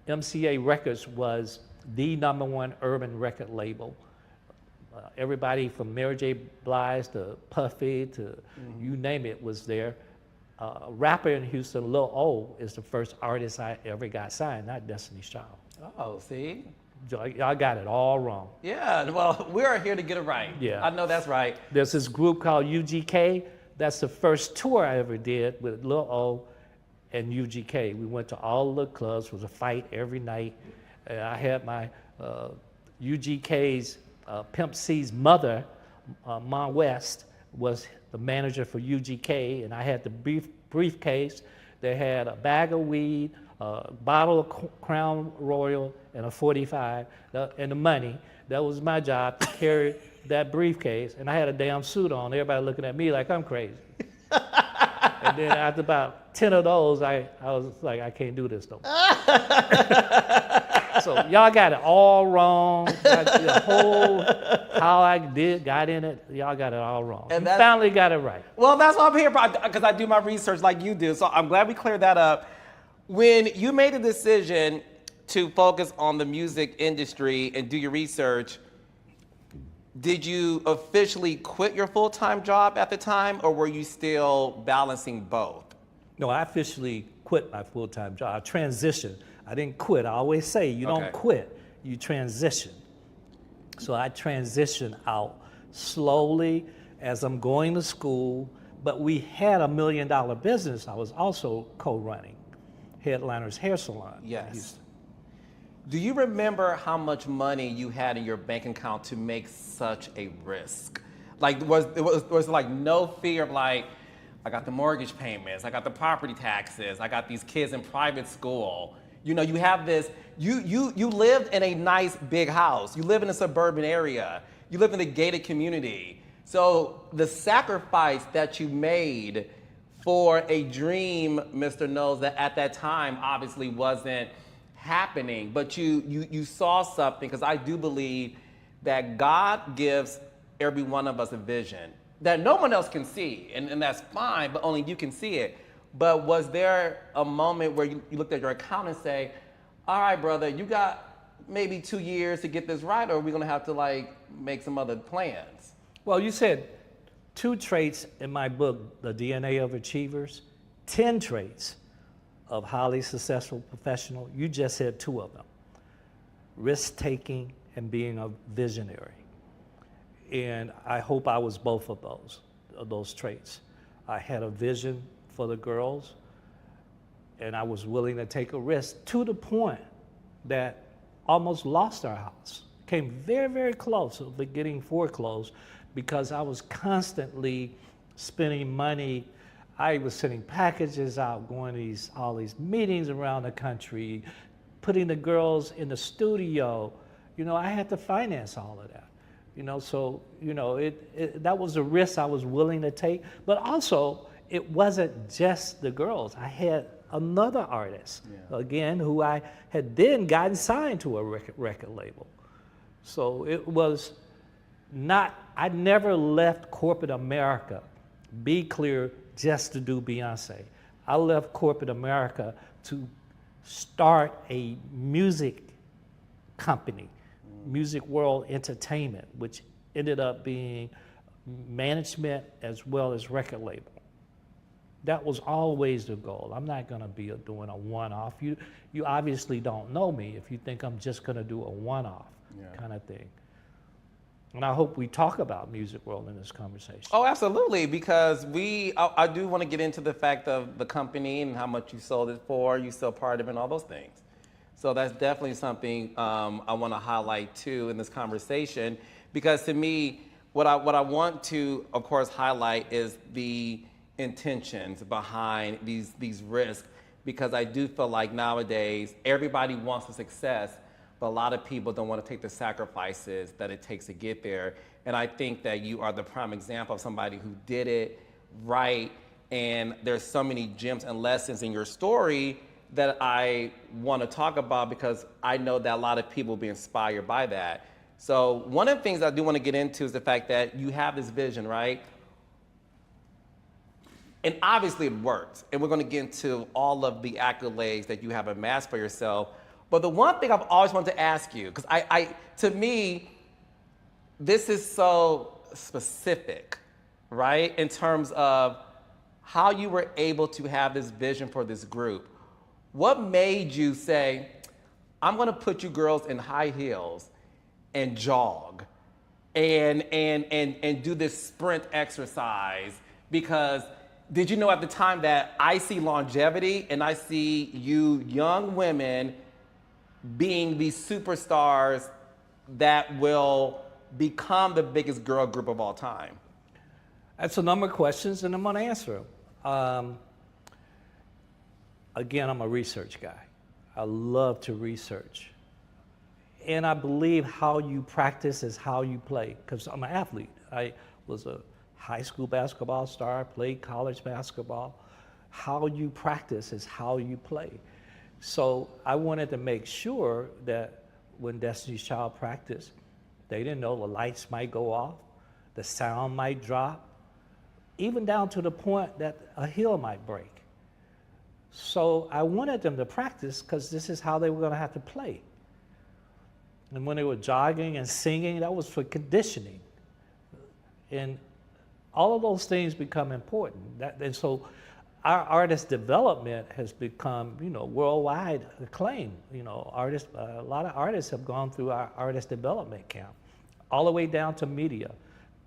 Speaker 1: MCA Records, was the #1 urban record label. Everybody from Mary J. Blige to Puffy to you name it was there. A rapper in Houston, Lil O, is the first artist I ever got signed, not Destiny's Child.
Speaker 2: Oh, see?
Speaker 1: Y'all got it all wrong.
Speaker 2: Yeah, well, we're here to get it right.
Speaker 1: Yeah.
Speaker 2: I know that's right.
Speaker 1: There's this group called UGK. That's the first tour I ever did with Lil O and UGK. We went to all the clubs. It was a fight every night. I had my UGK's Pimp C's mother, Ma West, was the manager for UGK, and I had the briefcase that had a bag of weed, a bottle of Crown Royal, and a 45, and the money. That was my job, to carry that briefcase, and I had a damn suit on. Everybody looking at me like I'm crazy. And then after about 10 of those, I was like, I can't do this no more. So y'all got it all wrong. The whole how I got in it, y'all got it all wrong. And you finally got it right.
Speaker 2: Well, that's why I'm here, because I do my research like you do. So I'm glad we cleared that up. When you made a decision to focus on the music industry and do your research, did you officially quit your full-time job at the time, or were you still balancing both?
Speaker 1: No, I officially quit my full-time job. I transitioned. I didn't quit. I always say you don't quit, you transition. So I transitioned out slowly as I'm going to school, but we had $1 million business I was also co-running, Headliner's Hair Salon.
Speaker 2: Yes. Do you remember how much money you had in your bank account to make such a risk? Like, was like no fear of like, I got the mortgage payments, I got the property taxes, I got these kids in private school. You know, you have this, you lived in a nice big house. You live in a suburban area. You live in a gated community. So the sacrifice that you made for a dream, Mr. Knowles, that at that time obviously wasn't happening, but you saw something, because I do believe that God gives every one of us a vision that no one else can see, and that's fine, but only you can see it. But was there a moment where you looked at your account and say, all right, brother, you got maybe 2 years to get this right, or are we gonna have to like make some other plans?
Speaker 1: Well, you said 2 traits in my book, The DNA of Achievers, 10 traits of highly successful professional. You just said 2 of them: risk-taking and being a visionary. And I hope I was both of those traits. I had a vision for the girls, and I was willing to take a risk to the point that almost lost our house. Came very, very close of getting foreclosed because I was constantly spending money. I was sending packages out, going to all these meetings around the country, putting the girls in the studio. You know, I had to finance all of that. You know, so, you know, that was a risk I was willing to take. But also, it wasn't just the girls. I had another artist, again, who I had then gotten signed to a record label. So it was not, I never left corporate America, be clear, just to do Beyoncé. I left corporate America to start a music company, Music World Entertainment, which ended up being management as well as record label. That was always the goal. I'm not gonna be doing a one-off. You obviously don't know me if you think I'm just gonna do a one-off kind of thing. And I hope we talk about Music World in this conversation.
Speaker 2: Oh, absolutely, because I do want to get into the fact of the company and how much you sold it for, you still part of it, and all those things. So that's definitely something I want to highlight too in this conversation, because to me, what I want to, of course, highlight is the intentions behind these risks, because I do feel like nowadays everybody wants the success, but a lot of people don't want to take the sacrifices that it takes to get there. And I think that you are the prime example of somebody who did it right. And there's so many gems and lessons in your story that I want to talk about, because I know that a lot of people will be inspired by that. So one of the things I do want to get into is the fact that you have this vision, right? And obviously it worked. And we're going to get into all of the accolades that you have amassed for yourself. But the one thing I've always wanted to ask you, because to me, this is so specific, right? In terms of how you were able to have this vision for this group. What made you say, I'm going to put you girls in high heels and jog and do this sprint exercise? Because did you know at the time that I see longevity and I see you young women being these superstars that will become the biggest girl group of all time?
Speaker 1: That's a number of questions, and I'm going to answer them. Again, I'm a research guy. I love to research. And I believe how you practice is how you play, because I'm an athlete. I was a high school basketball star, played college basketball. How you practice is how you play. So I wanted to make sure that when Destiny's Child practiced, they didn't know the lights might go off, the sound might drop, even down to the point that a heel might break. So I wanted them to practice because this is how they were going to have to play. And when they were jogging and singing, that was for conditioning. And all of those things become important. And so our artist development has become, worldwide acclaim. A lot of artists have gone through our artist development camp, all the way down to media,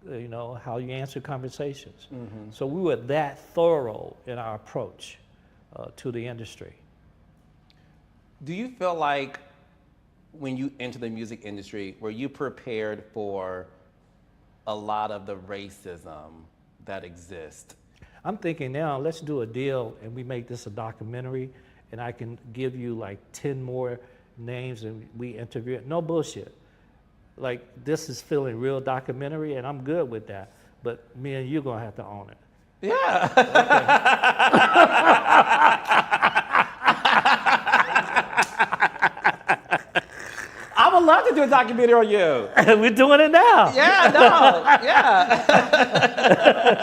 Speaker 1: how you answer conversations. Mm-hmm. So we were that thorough in our approach to the industry.
Speaker 2: Do you feel like when you enter the music industry, were you prepared for a lot of the racism that exists?
Speaker 1: I'm thinking now, let's do a deal and we make this a documentary, and I can give you like 10 more names and we interview it. No bullshit. Like, this is feeling real documentary, and I'm good with that. But me and you're gonna have to own it.
Speaker 2: Yeah. I would love to do a documentary on you.
Speaker 1: We're doing it now.
Speaker 2: Yeah, no, yeah.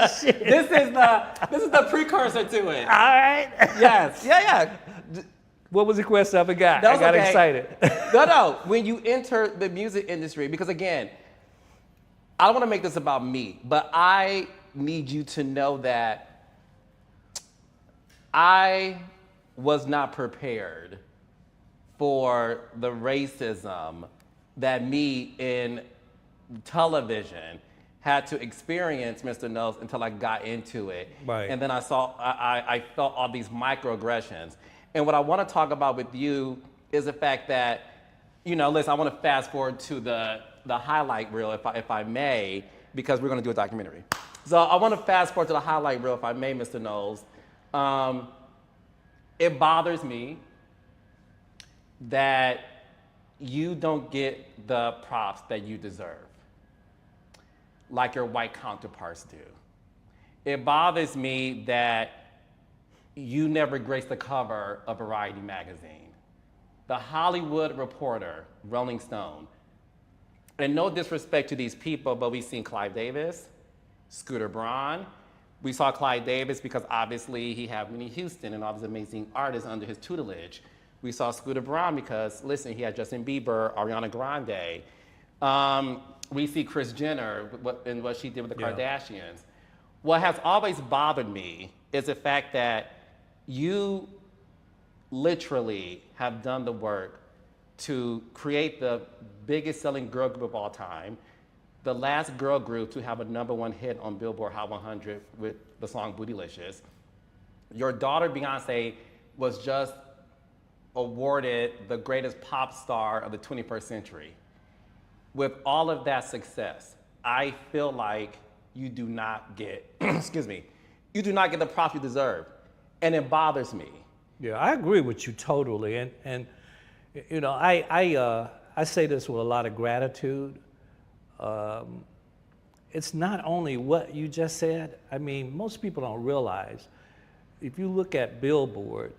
Speaker 2: This is the precursor to it.
Speaker 1: All right.
Speaker 2: Yes, yeah.
Speaker 1: What was the question? I forgot.
Speaker 2: I
Speaker 1: got excited.
Speaker 2: No. When you enter the music industry, because again, I don't want to make this about me, but I need you to know that I was not prepared for the racism that me in television had to experience, Mr. Knowles, until I got into it.
Speaker 1: Right.
Speaker 2: And then I felt all these microaggressions. And what I want to talk about with you is the fact that, listen, I want to fast forward to the highlight reel, if I may, because we're going to do a documentary. So I want to fast forward to the highlight reel, if I may, Mr. Knowles. It bothers me that you don't get the props that you deserve, like your white counterparts do. It bothers me that you never graced the cover of Variety magazine. The Hollywood Reporter, Rolling Stone. And no disrespect to these people, but we've seen Clive Davis, Scooter Braun. We saw Clive Davis because obviously he had Whitney Houston and all these amazing artists under his tutelage. We saw Scooter Braun because, listen, he had Justin Bieber, Ariana Grande. We see Kris Jenner and what she did with the Kardashians. What has always bothered me is the fact that you literally have done the work to create the biggest selling girl group of all time, the last girl group to have a #1 hit on Billboard Hot 100 with the song Bootylicious. Your daughter Beyoncé was just awarded the greatest pop star of the 21st century. With all of that success, I feel like you do not get, excuse me, you do not get the props you deserve. And it bothers me.
Speaker 1: Yeah, I agree with you totally. And you know, I say this with a lot of gratitude. It's not only what you just said. I mean, most people don't realize, if you look at Billboard,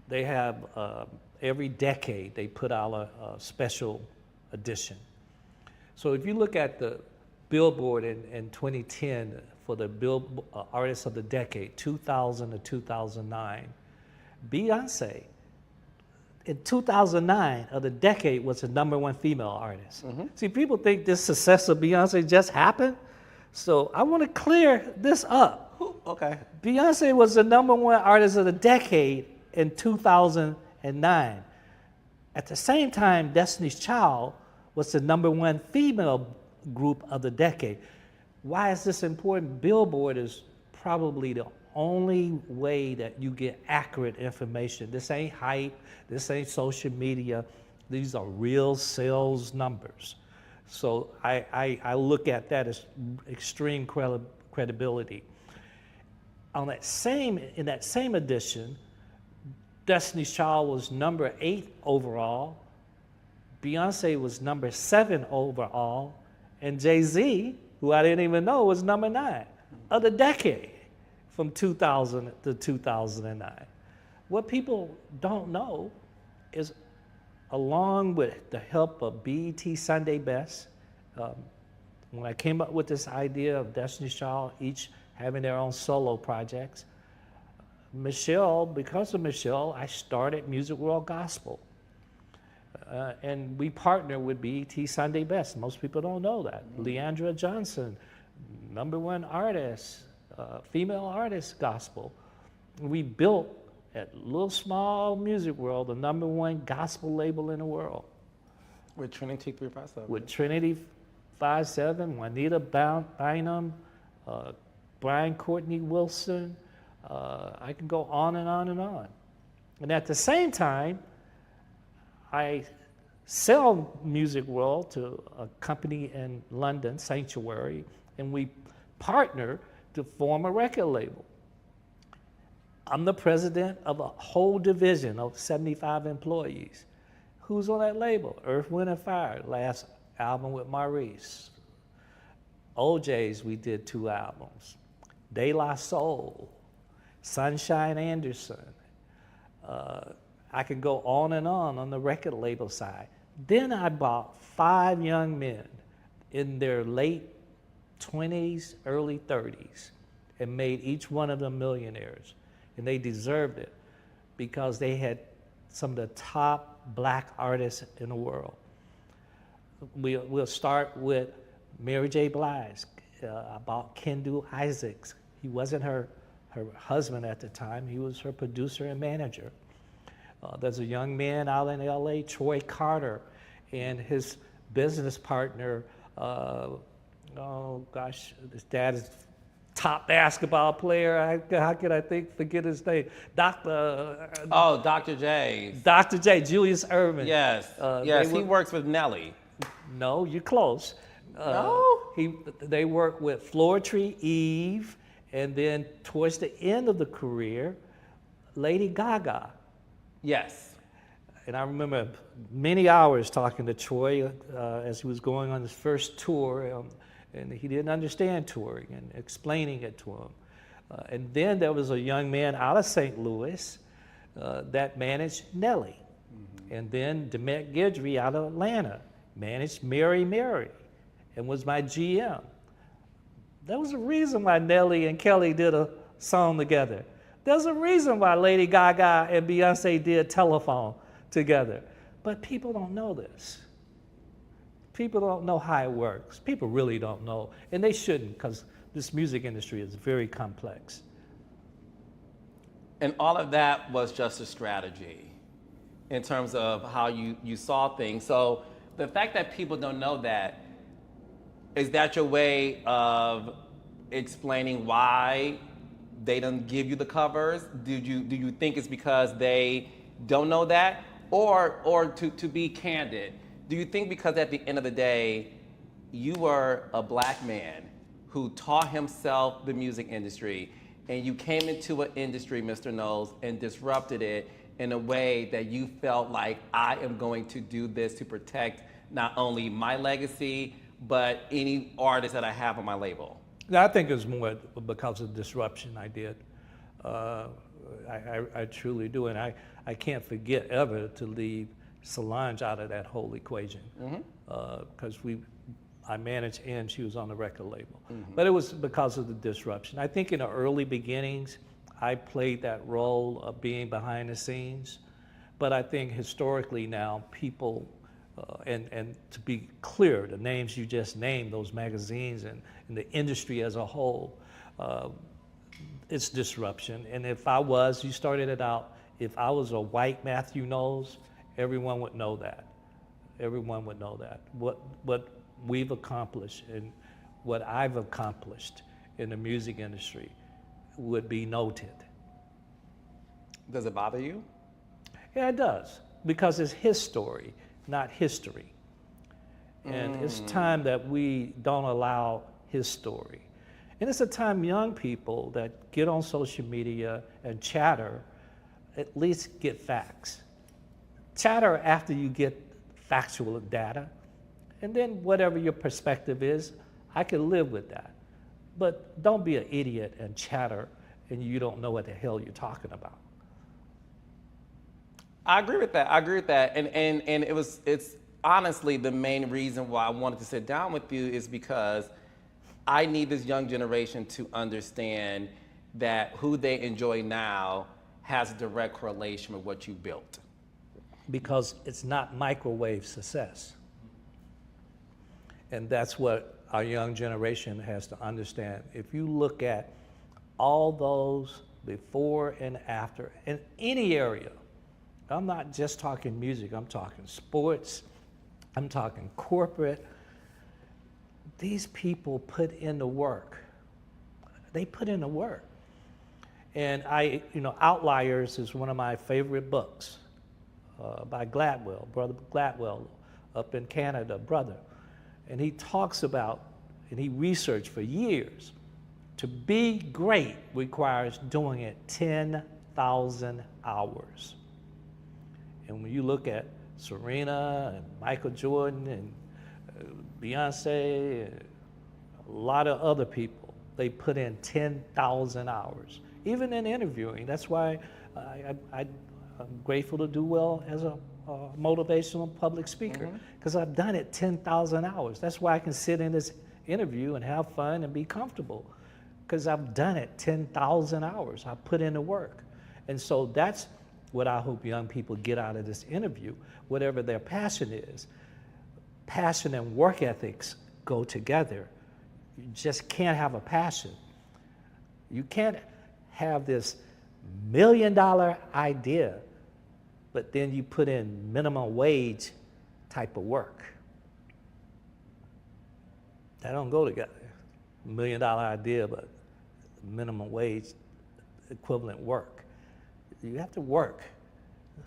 Speaker 1: they have every decade they put out a special edition. So if you look at the Billboard in 2010 for the Artist of the Decade, 2000 to 2009, Beyoncé in 2009 of the decade was the #1 female artist. See, people think this success of Beyonce just happened. So I want to clear this up.
Speaker 2: Okay.
Speaker 1: Beyonce was the #1 artist of the decade in 2009. At the same time, Destiny's Child was the #1 female group of the decade. Why is this important? Billboard is probably the only way that you get accurate information. This ain't hype, this ain't social media. These are real sales numbers. So I look at that as extreme credibility. In that same edition, Destiny's Child was #8 overall, Beyonce was #7 overall, and Jay-Z, who I didn't even know, was #9 of the decade from 2000 to 2009. What people don't know is, along with the help of BET Sunday Best, when I came up with this idea of Destiny's Child, each having their own solo projects, because of Michelle, I started Music World Gospel. And we partner with BET Sunday Best. Most people don't know that. Leandra Johnson, #1 artist, female artist gospel. We built at Little Small Music World, the #1 gospel label in the world.
Speaker 2: With Trinity 357.
Speaker 1: With Trinity 57, Juanita Bynum, Brian Courtney Wilson. I can go on and on and on. And at the same time, I sell Music World to a company in London, Sanctuary, and we partner to form a record label. I'm the president of a whole division of 75 employees. Who's on that label? Earth, Wind & Fire, last album with Maurice. OJ's, we did 2 albums. De La Soul, Sunshine Anderson. I could go on and on the record label side. Then I bought 5 young men in their late 20s, early 30s, and made each one of them millionaires. And they deserved it because they had some of the top black artists in the world. We'll start with Mary J. Blige. I bought Kendu Isaacs. He wasn't her husband at the time. He was her producer and manager. There's a young man out in LA, Troy Carter, and his business partner, his dad is top basketball player. How could I forget his name?
Speaker 2: Dr. J.
Speaker 1: Dr. J, Julius Erving.
Speaker 2: Yes, yes, he works with Nelly.
Speaker 1: No, you're close.
Speaker 2: No?
Speaker 1: They work with Floetry, Eve, and then towards the end of the career, Lady Gaga.
Speaker 2: Yes.
Speaker 1: And I remember many hours talking to Troy as he was going on his first tour, and he didn't understand touring and explaining it to him. And then there was a young man out of St. Louis that managed Nelly. Mm-hmm. And then Demet Guidry out of Atlanta managed Mary Mary and was my GM. There was a reason why Nelly and Kelly did a song together. There's a reason why Lady Gaga and Beyonce did Telephone together. But people don't know this. People don't know how it works. People really don't know, and they shouldn't, because this music industry is very complex.
Speaker 2: And all of that was just a strategy in terms of how you saw things. So the fact that people don't know that, is that your way of explaining why they don't give you the covers? Do you think it's because they don't know that? Or to be candid, do you think because at the end of the day, you were a black man who taught himself the music industry, and you came into an industry, Mr. Knowles, and disrupted it in a way that you felt like, I am going to do this to protect not only my legacy, but any artist that I have on my label?
Speaker 1: I think it was more because of disruption I did. I truly do, and I can't forget ever to leave Solange out of that whole equation, because I managed and she was on the record label. But it was because of the disruption. I think in the early beginnings, I played that role of being behind the scenes, but I think historically now people, and to be clear, the names you just named, those magazines and the industry as a whole, it's disruption. And you started it out, if I was a white Mathew Knowles, everyone would know that. Everyone would know that. What we've accomplished and what I've accomplished in the music industry would be noted.
Speaker 2: Does it bother you?
Speaker 1: Yeah, it does, because it's his story, not history. And it's time that we don't allow his story. And it's a time young people that get on social media and chatter, at least get facts. Chatter after you get factual data, and then whatever your perspective is, I can live with that. But don't be an idiot and chatter and you don't know what the hell you're talking about.
Speaker 2: I agree with that. And it's honestly the main reason why I wanted to sit down with you is because I need this young generation to understand that who they enjoy now has a direct correlation with what you built.
Speaker 1: Because it's not microwave success. And that's what our young generation has to understand. If you look at all those before and after in any area, I'm not just talking music, I'm talking sports, I'm talking corporate. These people put in the work. They put in the work. And Outliers is one of my favorite books by Gladwell, Brother Gladwell, up in Canada, brother. And he talks about, and he researched for years, to be great requires doing it 10,000 hours. And when you look at Serena and Michael Jordan and Beyoncé, and a lot of other people, they put in 10,000 hours, even in interviewing. That's why I'm grateful to do well as a motivational public speaker, because I've done it 10,000 hours. That's why I can sit in this interview and have fun and be comfortable, because I've done it 10,000 hours. I put in the work. And so that's what I hope young people get out of this interview, whatever their passion is. Passion and work ethics go together. You just can't have a passion. You can't have this $1 million idea, but then you put in minimum wage type of work. That don't go together. $1 million idea, but minimum wage equivalent work. You have to work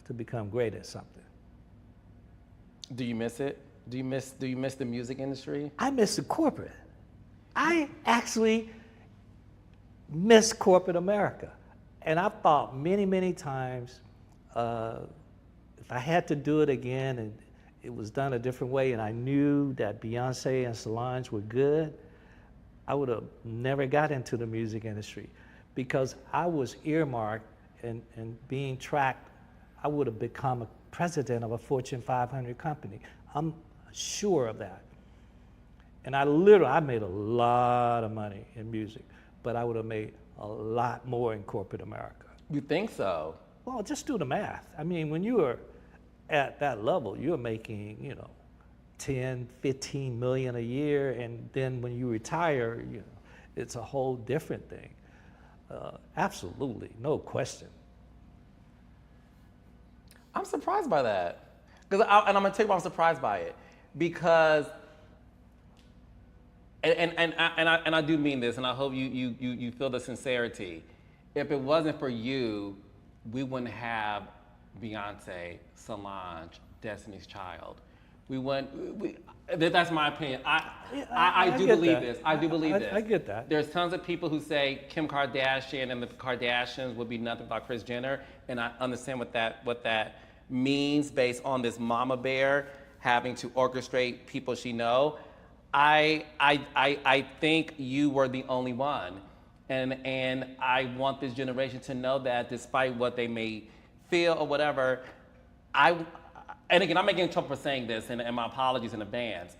Speaker 1: to become great at something.
Speaker 2: Do you miss it? Do you miss the music industry?
Speaker 1: I miss the corporate. I actually miss corporate America. And I've thought many, many times, if I had to do it again and it was done a different way and I knew that Beyonce and Solange were good, I would have never got into the music industry, because I was earmarked and being tracked. I would have become a president of a Fortune 500 company. I'm sure of that. And I made a lot of money in music, but I would have made a lot more in corporate America.
Speaker 2: You think so?
Speaker 1: Well, just do the math. I mean, when you are at that level, you're making, 10, 15 million a year, and then when you retire, it's a whole different thing. Absolutely, no question.
Speaker 2: I'm surprised by that. And I'm gonna tell you why I'm surprised by it. Because, and I do mean this, and I hope you feel the sincerity. If it wasn't for you, we wouldn't have Beyonce, Solange, Destiny's Child. That's my opinion. I do
Speaker 1: get
Speaker 2: believe
Speaker 1: that.
Speaker 2: this. I do believe this.
Speaker 1: I get that.
Speaker 2: There's tons of people who say Kim Kardashian and the Kardashians would be nothing without Kris Jenner, and I understand what that means based on this mama bear having to orchestrate people she know. I think you were the only one, and I want this generation to know that despite what they may feel or whatever, and again, I'm making trouble for saying this, and my apologies in advance.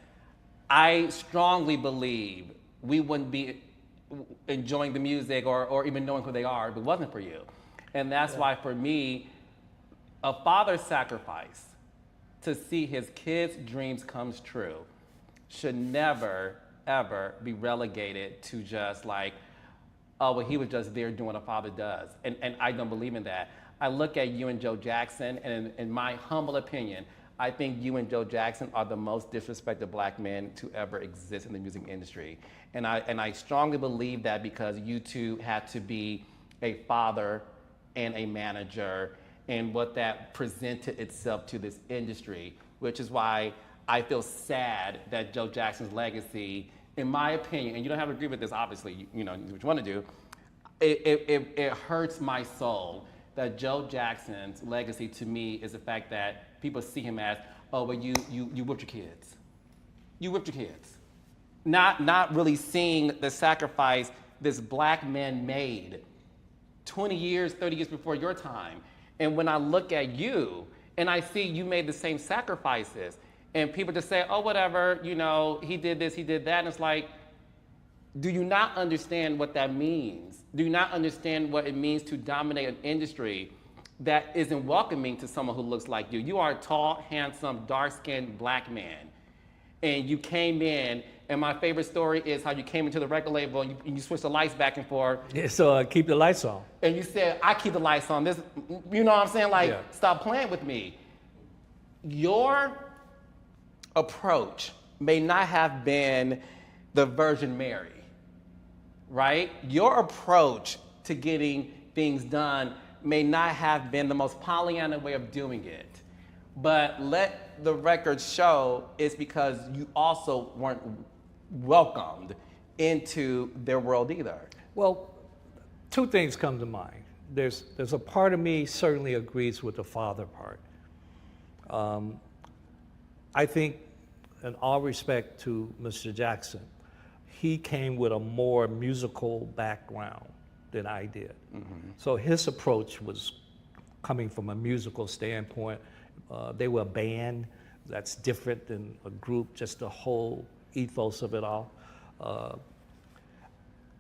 Speaker 2: I strongly believe we wouldn't be enjoying the music or even knowing who they are if it wasn't for you. And that's why, for me, a father's sacrifice to see his kids' dreams come true should never, ever be relegated to just like, oh, well, he was just there doing what a father does. And I don't believe in that. I look at you and Joe Jackson, and in my humble opinion, I think you and Joe Jackson are the most disrespected black men to ever exist in the music industry. And I strongly believe that because you two had to be a father and a manager, and what that presented itself to this industry, which is why I feel sad that Joe Jackson's legacy, in my opinion, and you don't have to agree with this, obviously, you know what you want to do, it hurts my soul that Joe Jackson's legacy to me is the fact that people see him as, oh, but you whipped your kids. You whipped your kids. Not really seeing the sacrifice this black man made 20 years, 30 years before your time. And when I look at you and I see you made the same sacrifices, and people just say, oh, whatever, you know, he did this, he did that, and it's like, do you not understand what that means? Do you not understand what it means to dominate an industry that isn't welcoming to someone who looks like you? You are a tall, handsome, dark-skinned black man. And you came in, and my favorite story is how you came into the record label and you switched the lights back and forth.
Speaker 1: Yeah, so keep the lights on.
Speaker 2: And you said, I keep the lights on. This, you know what I'm saying? Like, stop playing with me. Your approach may not have been the Virgin Mary. Right? Your approach to getting things done may not have been the most Pollyanna way of doing it. But let the record show it's because you also weren't welcomed into their world either.
Speaker 1: Well, two things come to mind. There's a part of me certainly agrees with the father part. I think, in all respect to Mr. Jackson, he came with a more musical background than I did. Mm-hmm. So his approach was coming from a musical standpoint. They were a band that's different than a group, just the whole ethos of it all.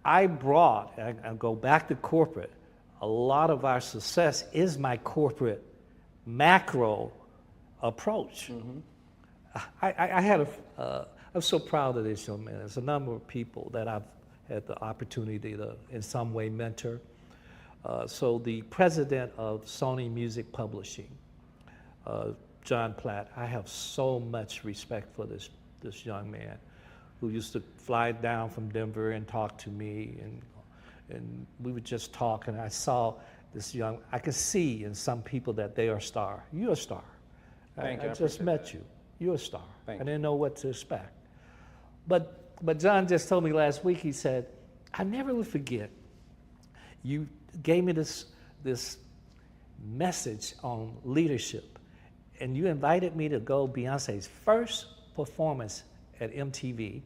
Speaker 1: I brought, and go back to corporate, a lot of our success is my corporate macro approach. Mm-hmm. I'm so proud of this young man. There's a number of people that I've had the opportunity to, in some way, mentor. So the president of Sony Music Publishing, John Platt, I have so much respect for this young man who used to fly down from Denver and talk to me, and we would just talk, and I saw this I could see in some people that they are a star. You're a star.
Speaker 2: Thank you.
Speaker 1: I just met you. You're a star.
Speaker 2: Thank
Speaker 1: I didn't know what to expect. But John just told me last week, he said, I never will forget, you gave me this message on leadership, and you invited me to go Beyonce's first performance at MTV,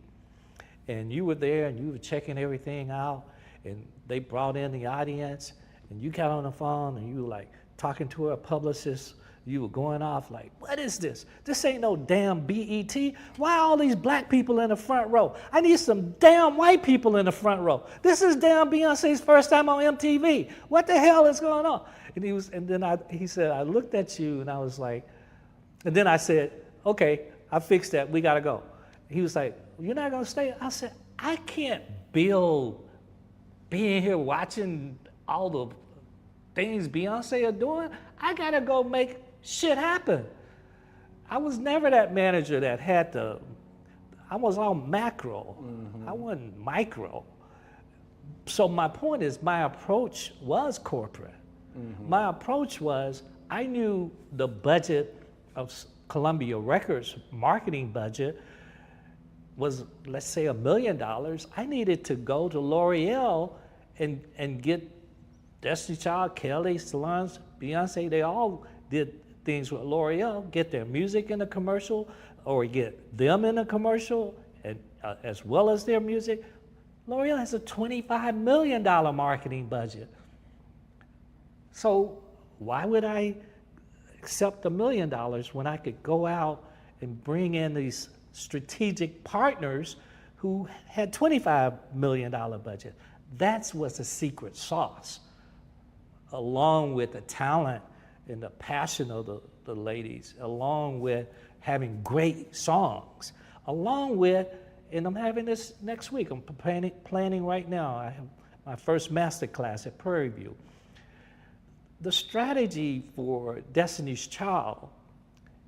Speaker 1: and you were there and you were checking everything out, and they brought in the audience, and you got on the phone and you were like talking to a publicist. You were going off like, what is this? This ain't no damn BET. Why all these black people in the front row? I need some damn white people in the front row. This is damn Beyonce's first time on MTV. What the hell is going on? And he said, I looked at you and I was like, and then I said, okay, I fixed that. We got to go. He was like, you're not going to stay? I said, I can't build being here watching all the things Beyonce are doing. I got to go make shit happen. I was never that manager that had I was all macro. Mm-hmm. I wasn't micro. So my point is, my approach was corporate. Mm-hmm. My approach was, I knew the budget of Columbia Records marketing budget was, let's say, $1 million, I needed to go to L'Oreal and get Destiny Child, Kelly, Solange, Beyonce, they all did things with L'Oreal, get their music in a commercial or get them in a commercial, and as well as their music. L'Oreal has a $25 million marketing budget. So why would I accept $1 million when I could go out and bring in these strategic partners who had $25 million budget? That's what's the secret sauce, along with the talent and the passion of the ladies, along with having great songs, along with, and I'm having this next week, I'm planning right now, I have my first master class at Prairie View. The strategy for Destiny's Child,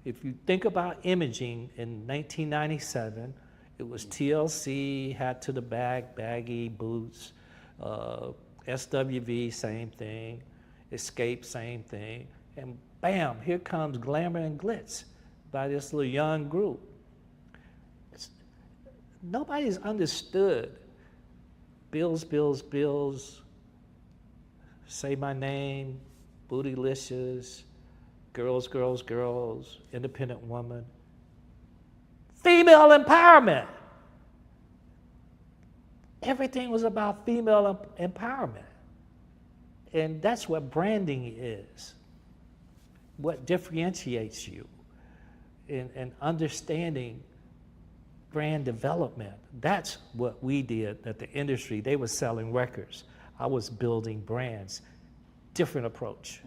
Speaker 1: if you think about imaging in 1997, it was TLC, hat to the back, baggy boots, SWV, same thing, Escape, same thing, and bam, here comes Glamour and Glitz by this little young group. Nobody's understood Bills, Bills, Bills, Say My Name, Bootylicious, Girls, Girls, Girls, Independent Woman. Female empowerment. Everything was about female empowerment. And that's what branding is. What differentiates you in understanding brand development. That's what we did at the industry. They were selling records. I was building brands. Different approach.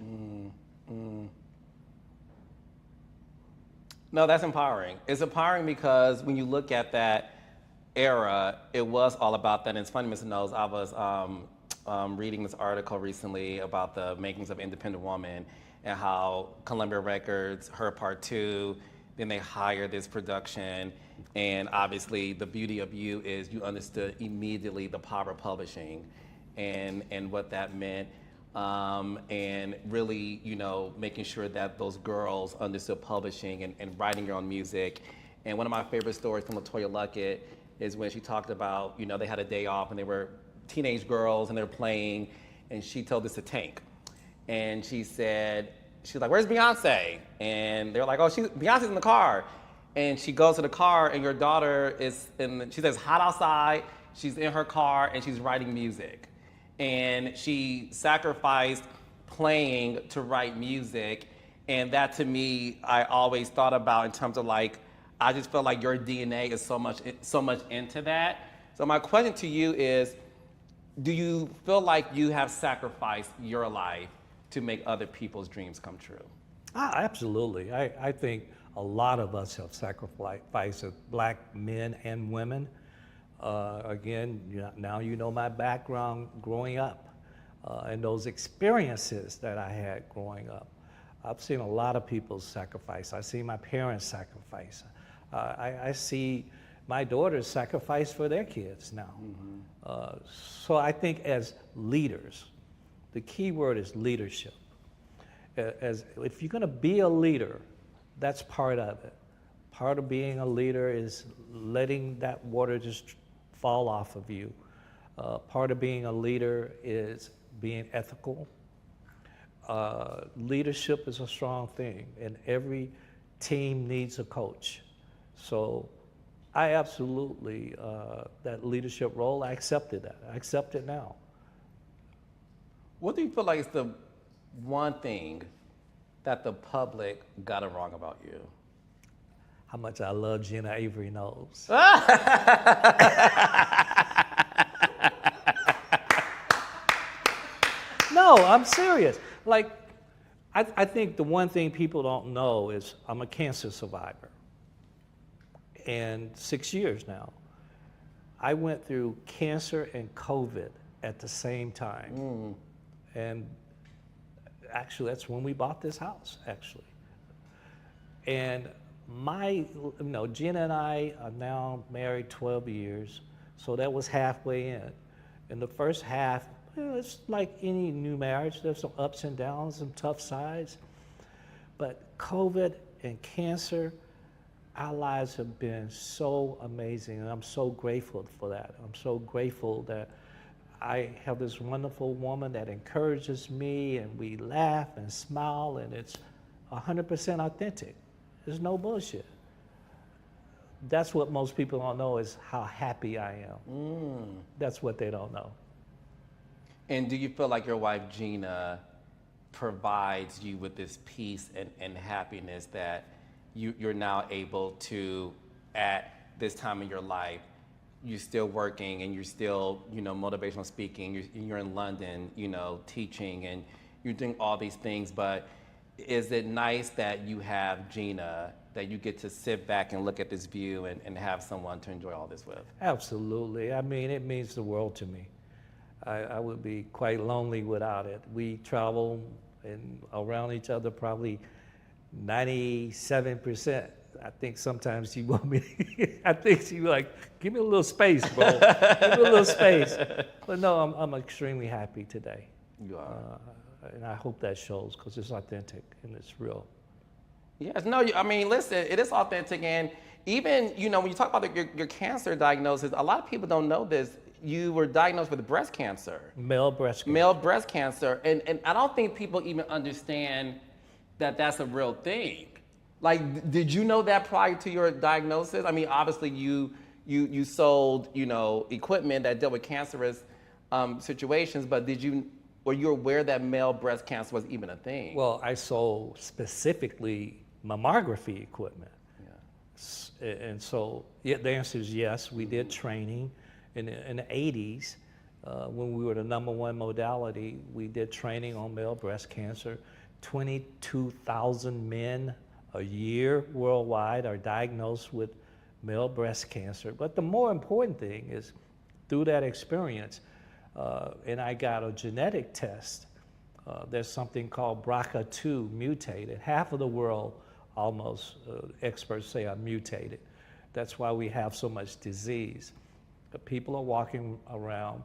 Speaker 2: No, that's empowering. It's empowering because when you look at that era, it was all about that. And it's funny, Mr. Knowles, I was reading this article recently about the makings of Independent Woman and how Columbia Records, her part 2, then they hired this production. And obviously the beauty of you is you understood immediately the power of publishing and what that meant. And really, you know, making sure that those girls understood publishing and writing your own music. And one of my favorite stories from LaToya Luckett is when she talked about, you know, they had a day off and they were teenage girls and they were playing, and she told this to Tank. And she said, she was like, "Where's Beyonce?" And they're like, "Oh, Beyonce's in the car." And she goes to the car and your daughter is she says, "Hot outside." She's in her car and she's writing music. And she sacrificed playing to write music. And that to me, I always thought about in terms of like, I just feel like your DNA is so much into that. So my question to you is, do you feel like you have sacrificed your life to make other people's dreams come true?
Speaker 1: Absolutely. I think a lot of us have sacrificed, black men and women. Again, now you know my background growing up and those experiences that I had growing up. I've seen a lot of people sacrifice. I see my parents sacrifice. I see my daughters sacrifice for their kids now. So I think as leaders, the key word is leadership. If you're gonna be a leader, that's part of it. Part of being a leader is letting that water just fall off of you. Part of being a leader is being ethical. Leadership is a strong thing, and every team needs a coach. So I absolutely, that leadership role, I accepted that. I accept it now.
Speaker 2: What do you feel like is the one thing that the public got it wrong about you?
Speaker 1: How much I love Gina Avery Knowles. No, I'm serious. Like, I think the one thing people don't know is I'm a cancer survivor. And 6 years now. I went through cancer and COVID at the same time. And actually, that's when we bought this house, actually. And Gina and I are now married 12 years, so that was halfway in. In the first half, it's like any new marriage, there's some ups and downs, some tough sides. But COVID in cancer, our lives have been so amazing, and I'm so grateful for that. I'm so grateful that I have this wonderful woman that encourages me, and we laugh and smile, and it's 100% authentic. There's no bullshit. That's what most people don't know, is how happy I am. That's what they don't know.
Speaker 2: And do you feel like your wife, Gina, provides you with this peace and happiness that you're now able to, at this time in your life, you're still working and you're still, motivational speaking, you're in London, teaching, and you're doing all these things, but is it nice that you have Gina, that you get to sit back and look at this view and have someone to enjoy all this with?
Speaker 1: Absolutely. I mean, it means the world to me. I would be quite lonely without it. We travel and around each other probably 97%. I think sometimes she want me, I think she like, give me a little space, bro. Give me a little space. But no, I'm extremely happy today.
Speaker 2: You are.
Speaker 1: And I hope that shows, because it's authentic and it's real.
Speaker 2: Yes, no, I mean, listen, it is authentic. And even, when you talk about your cancer diagnosis, a lot of people don't know this. You were diagnosed with breast cancer.
Speaker 1: Male breast cancer.
Speaker 2: Male breast cancer. And I don't think people even understand that that's a real thing. Like, did you know that prior to your diagnosis? I mean, obviously you sold, equipment that dealt with cancerous situations, but were you aware that male breast cancer was even a thing?
Speaker 1: Well, I sold specifically mammography equipment. Yeah. And so the answer is yes, we did training in the 80s. When we were the #1 modality, we did training on male breast cancer. 22,000 men a year worldwide are diagnosed with male breast cancer. But the more important thing is, through that experience, and I got a genetic test. There's something called BRCA2 mutated. Half of the world, almost, experts say are mutated. That's why we have so much disease. People are walking around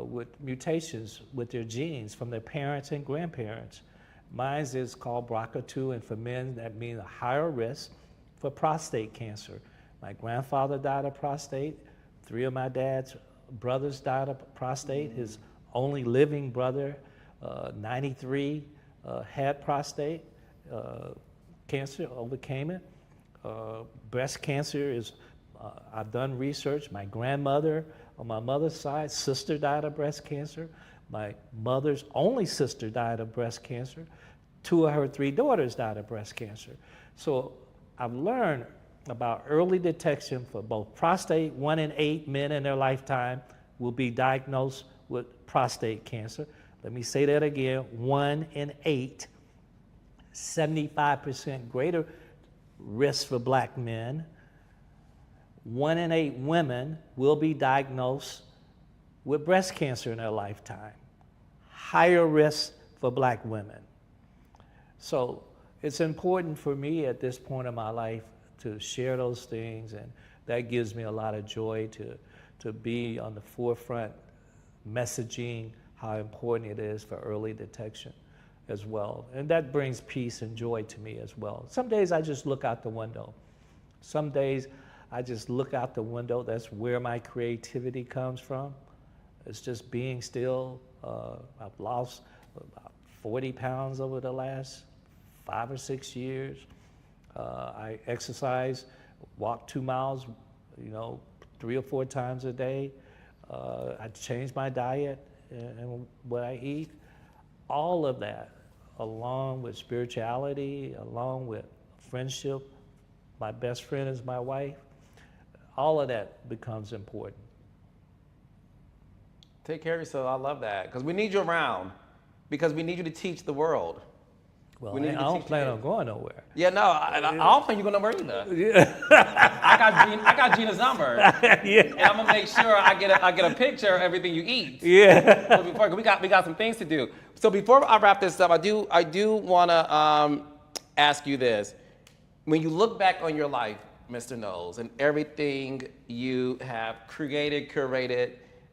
Speaker 1: with mutations with their genes from their parents and grandparents. Mine is called BRCA2, and for men, that means a higher risk for prostate cancer. My grandfather died of prostate. 3 of my dad's brothers died of prostate. His only living brother, 93, had prostate cancer, overcame it. Breast cancer is, I've done research. My grandmother on my mother's side, sister died of breast cancer. My mother's only sister died of breast cancer. 2 of her 3 daughters died of breast cancer. So I've learned about early detection for both prostate. 1 in 8 men in their lifetime will be diagnosed with prostate cancer. Let me say that again, 1 in 8, 75% greater risk for black men. 1 in 8 women will be diagnosed with breast cancer in their lifetime. Higher risk for black women. So it's important for me at this point in my life to share those things, and that gives me a lot of joy to be on the forefront messaging how important it is for early detection as well. And that brings peace and joy to me as well. Some days I just look out the window. Some days I just look out the window. That's where my creativity comes from. It's just being still. I've lost about 40 pounds over the last 5 or 6 years. I exercise, walk 2 miles, 3 or 4 times a day. I changed my diet and what I eat. All of that, along with spirituality, along with friendship, my best friend is my wife, all of that becomes important.
Speaker 2: Take care of yourself. I love that. Because we need you around. Because we need you to teach the world.
Speaker 1: Well, I don't plan on going nowhere.
Speaker 2: Yeah, no, I don't think you're going nowhere either.
Speaker 1: Yeah.
Speaker 2: I got Gina's number.
Speaker 1: Yeah.
Speaker 2: And I'm going to make sure I get a picture of everything you eat.
Speaker 1: Yeah.
Speaker 2: So before, we got some things to do. So before I wrap this up, I do want to ask you this. When you look back on your life, Mr. Knowles, and everything you have created, curated,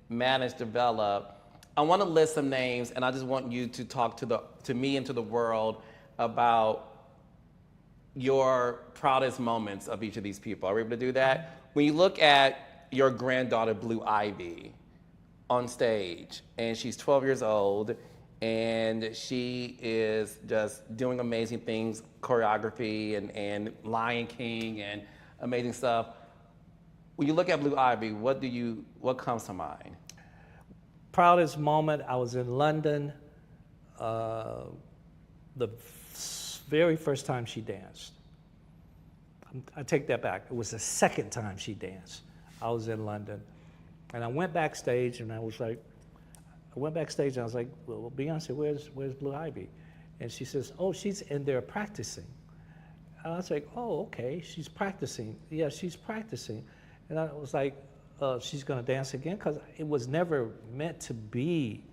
Speaker 2: managed, developed, I want to list some names, and I just want you to talk to me and to the world about your proudest moments of each of these people. Are we able to do that? When you look at your granddaughter, Blue Ivy, on stage, and she's 12 years old, and she is just doing amazing things, choreography and Lion King and amazing stuff. When you look at Blue Ivy, what comes to mind?
Speaker 1: Proudest moment, I was in London, the very first time she danced. I take that back. It was the second time she danced. I was in London, and I went backstage, and I was like, well, Beyoncé, where's Blue Ivy? And she says, oh, she's in there practicing. And I was like, oh, okay, she's practicing. Yeah, she's practicing. And I was like, she's gonna dance again? Because it was never meant to be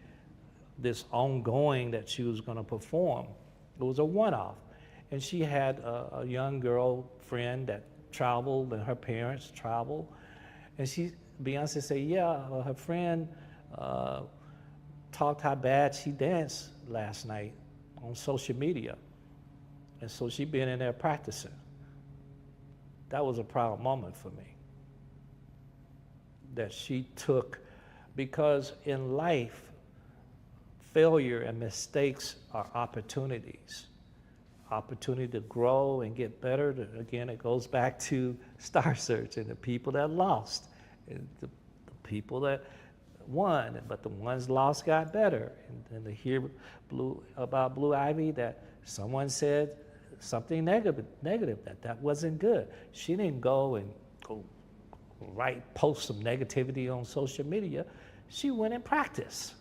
Speaker 1: this ongoing that she was gonna perform. It was a one-off. And she had a young girl friend that traveled, and her parents traveled. And Beyoncé said, yeah, her friend talked how bad she danced last night on social media. And so she been in there practicing. That was a proud moment for me. That she took, because in life, failure and mistakes are opportunities. Opportunity to grow and get better. Again, it goes back to Star Search and the people that lost, and the people that won, but the ones lost got better. And to hear about Blue Ivy, that someone said something negative that wasn't good. She didn't go and post some negativity on social media. She went and practiced.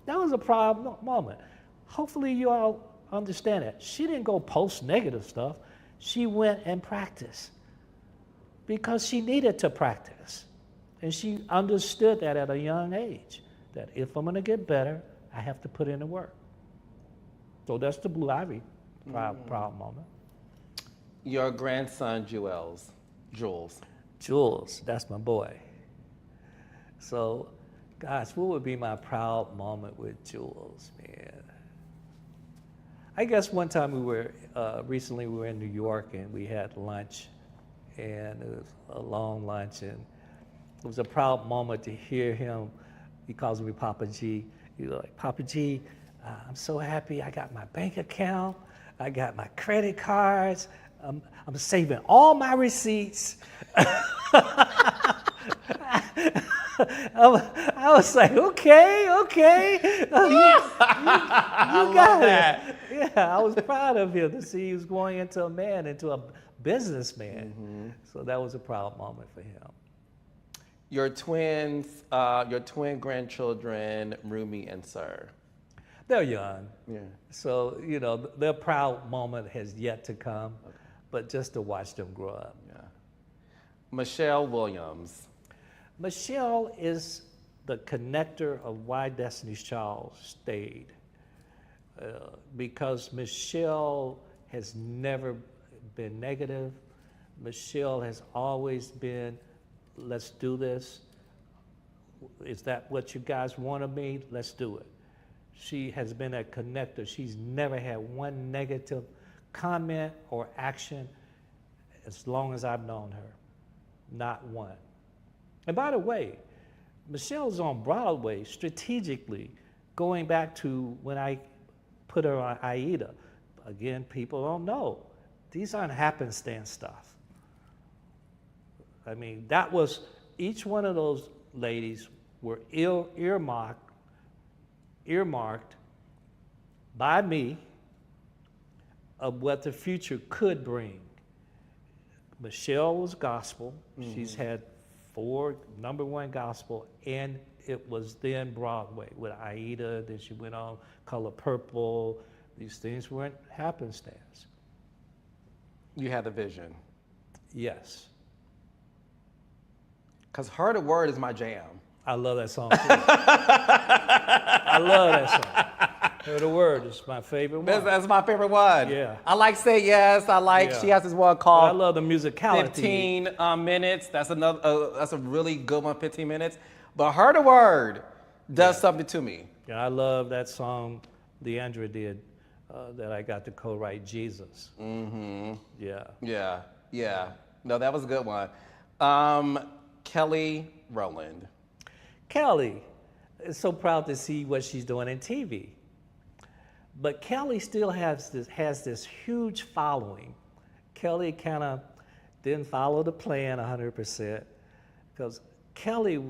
Speaker 1: That was a proud moment. Hopefully you all understand that. She didn't go post negative stuff. She went and practiced because she needed to practice. And she understood that at a young age, that if I'm gonna get better, I have to put in the work. So that's the Blue Ivy proud moment.
Speaker 2: Your grandson, Jules.
Speaker 1: Jules, that's my boy. So, gosh, what would be my proud moment with Jules, man? I guess one time recently we were in New York and we had lunch, and it was a long lunch, and it was a proud moment to hear him. He calls me Papa G. He was like, Papa G, I'm so happy. I got my bank account. I got my credit cards. I'm saving all my receipts. I was like, okay. You got it. Yeah, I was proud of him to see he was going into a businessman. Mm-hmm. So that was a proud moment for him.
Speaker 2: Your twin grandchildren, Rumi and Sir.
Speaker 1: They're young.
Speaker 2: Yeah.
Speaker 1: So, their proud moment has yet to come, okay. But just to watch them grow up.
Speaker 2: Yeah. Michelle Williams.
Speaker 1: Michelle is the connector of why Destiny's Child stayed. Because Michelle has never been negative. Michelle has always been, let's do this. Is that what you guys want of me? Let's do it. She has been a connector. She's never had one negative comment or action as long as I've known her. Not one. And by the way, Michelle's on Broadway strategically, going back to when I put her on Aida. Again, people don't know. These aren't happenstance stuff. I mean, that was, each one of those ladies were earmarked by me of what the future could bring. Michelle was gospel. Mm-hmm. She's had 4 #1 gospel, and it was then Broadway with Aida. Then she went on Color Purple. These things weren't happenstance.
Speaker 2: You had the vision.
Speaker 1: Yes.
Speaker 2: Because Heard a Word is my jam.
Speaker 1: I love that song too. I love that song. Heard a Word is my favorite one.
Speaker 2: That's my favorite one.
Speaker 1: Yeah.
Speaker 2: I like Say Yes. I like, She has this one called
Speaker 1: I love the musicality.
Speaker 2: 15 minutes. That's another. That's a really good one, 15 minutes. But Heard a Word does something to me.
Speaker 1: Yeah, I love that song Leandra did that I got to co-write Jesus.
Speaker 2: Mm-hmm.
Speaker 1: Yeah.
Speaker 2: Yeah, yeah. No, that was a good one. Kelly Rowland.
Speaker 1: Kelly is so proud to see what she's doing in TV. But Kelly still has this huge following. Kelly kind of didn't follow the plan 100% because Kelly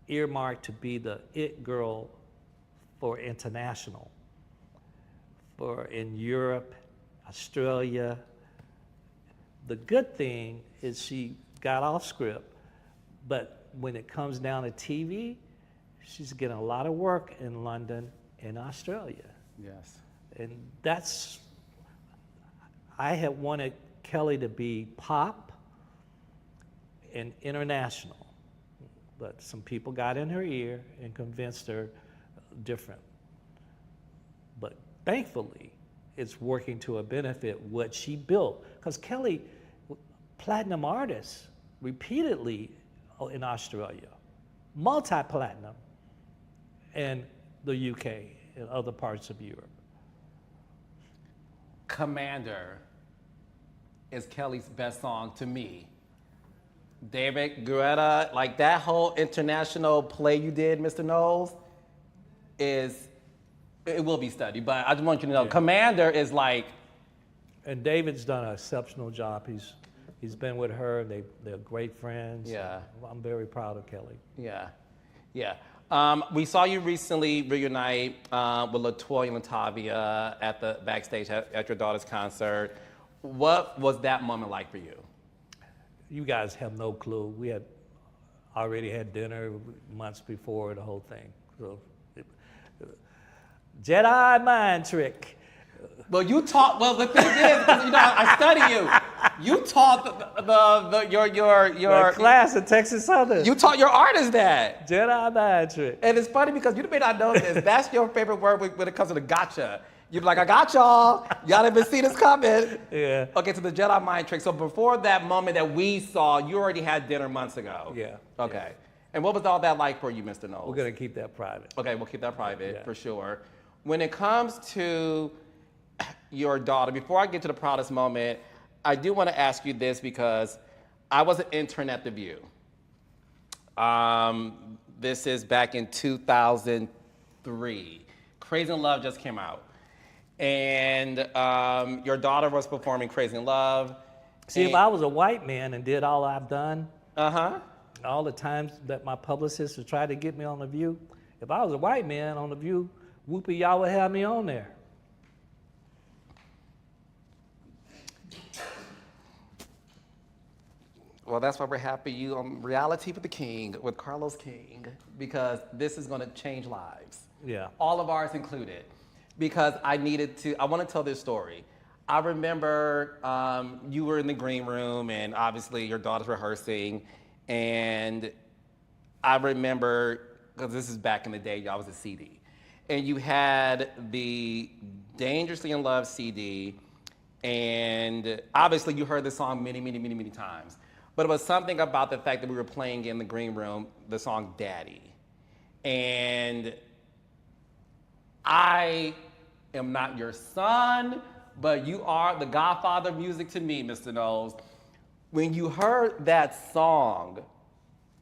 Speaker 1: earmarked to be the it girl for international, for in Europe, Australia. The good thing is she got off script, but when it comes down to TV, she's getting a lot of work in London and Australia.
Speaker 2: Yes.
Speaker 1: And I had wanted Kelly to be pop and international, but some people got in her ear and convinced her different. But thankfully, it's working to a benefit what she built. Because Kelly, platinum artist, repeatedly in Australia, multi-platinum, and the UK and other parts of Europe.
Speaker 2: Commander is Kelly's best song to me. David Guetta, like that whole international play you did, Mr. Knowles, it will be studied, but I just want you to know, Commander is like.
Speaker 1: And David's done an exceptional job. He's been with her, and they're great friends.
Speaker 2: Yeah.
Speaker 1: I'm very proud of Kelly.
Speaker 2: Yeah, yeah. We saw you recently reunite with LaToya and Latavia at the backstage at your daughter's concert. What was that moment like for you?
Speaker 1: You guys have no clue. We had already had dinner months before the whole thing. So, Jedi mind trick.
Speaker 2: Well, you taught. Well, the thing is, because I study you. You taught your
Speaker 1: class at Texas Southern.
Speaker 2: You taught your artist that.
Speaker 1: Jedi mind trick.
Speaker 2: And it's funny because you may not know this. That's your favorite word when it comes to the gotcha. You're like, I got y'all. Y'all didn't even see this coming.
Speaker 1: Yeah.
Speaker 2: Okay, so the Jedi mind trick. So before that moment that we saw, you already had dinner months ago.
Speaker 1: Yeah.
Speaker 2: Okay.
Speaker 1: Yeah.
Speaker 2: And what was all that like for you, Mr. Knowles?
Speaker 1: We're gonna keep that private.
Speaker 2: Okay, we'll keep that private for
Speaker 1: Yeah.
Speaker 2: sure. When it comes to your daughter, before I get to the proudest moment, I do want to ask you this because I was an intern at The View. This is back in 2003. Crazy in Love just came out. And your daughter was performing Crazy in Love.
Speaker 1: See, if I was a white man and did all I've done,
Speaker 2: Uh-huh.
Speaker 1: all the times that my publicist has tried to get me on The View, if I was a white man on The View, Whoopi, y'all would have me on there.
Speaker 2: Well, that's why we're happy you on Reality with the King, with Carlos King, because this is going to change lives.
Speaker 1: Yeah.
Speaker 2: All of ours included. Because I want to tell this story. I remember you were in the green room, and obviously your daughter's rehearsing, and I remember, because this is back in the day, y'all was a CD, and you had the Dangerously in Love CD, and obviously you heard the song many, many, many, many times. But it was something about the fact that we were playing in the green room the song Daddy. And I am not your son, but you are the godfather of music to me, Mr. Knowles. When you heard that song,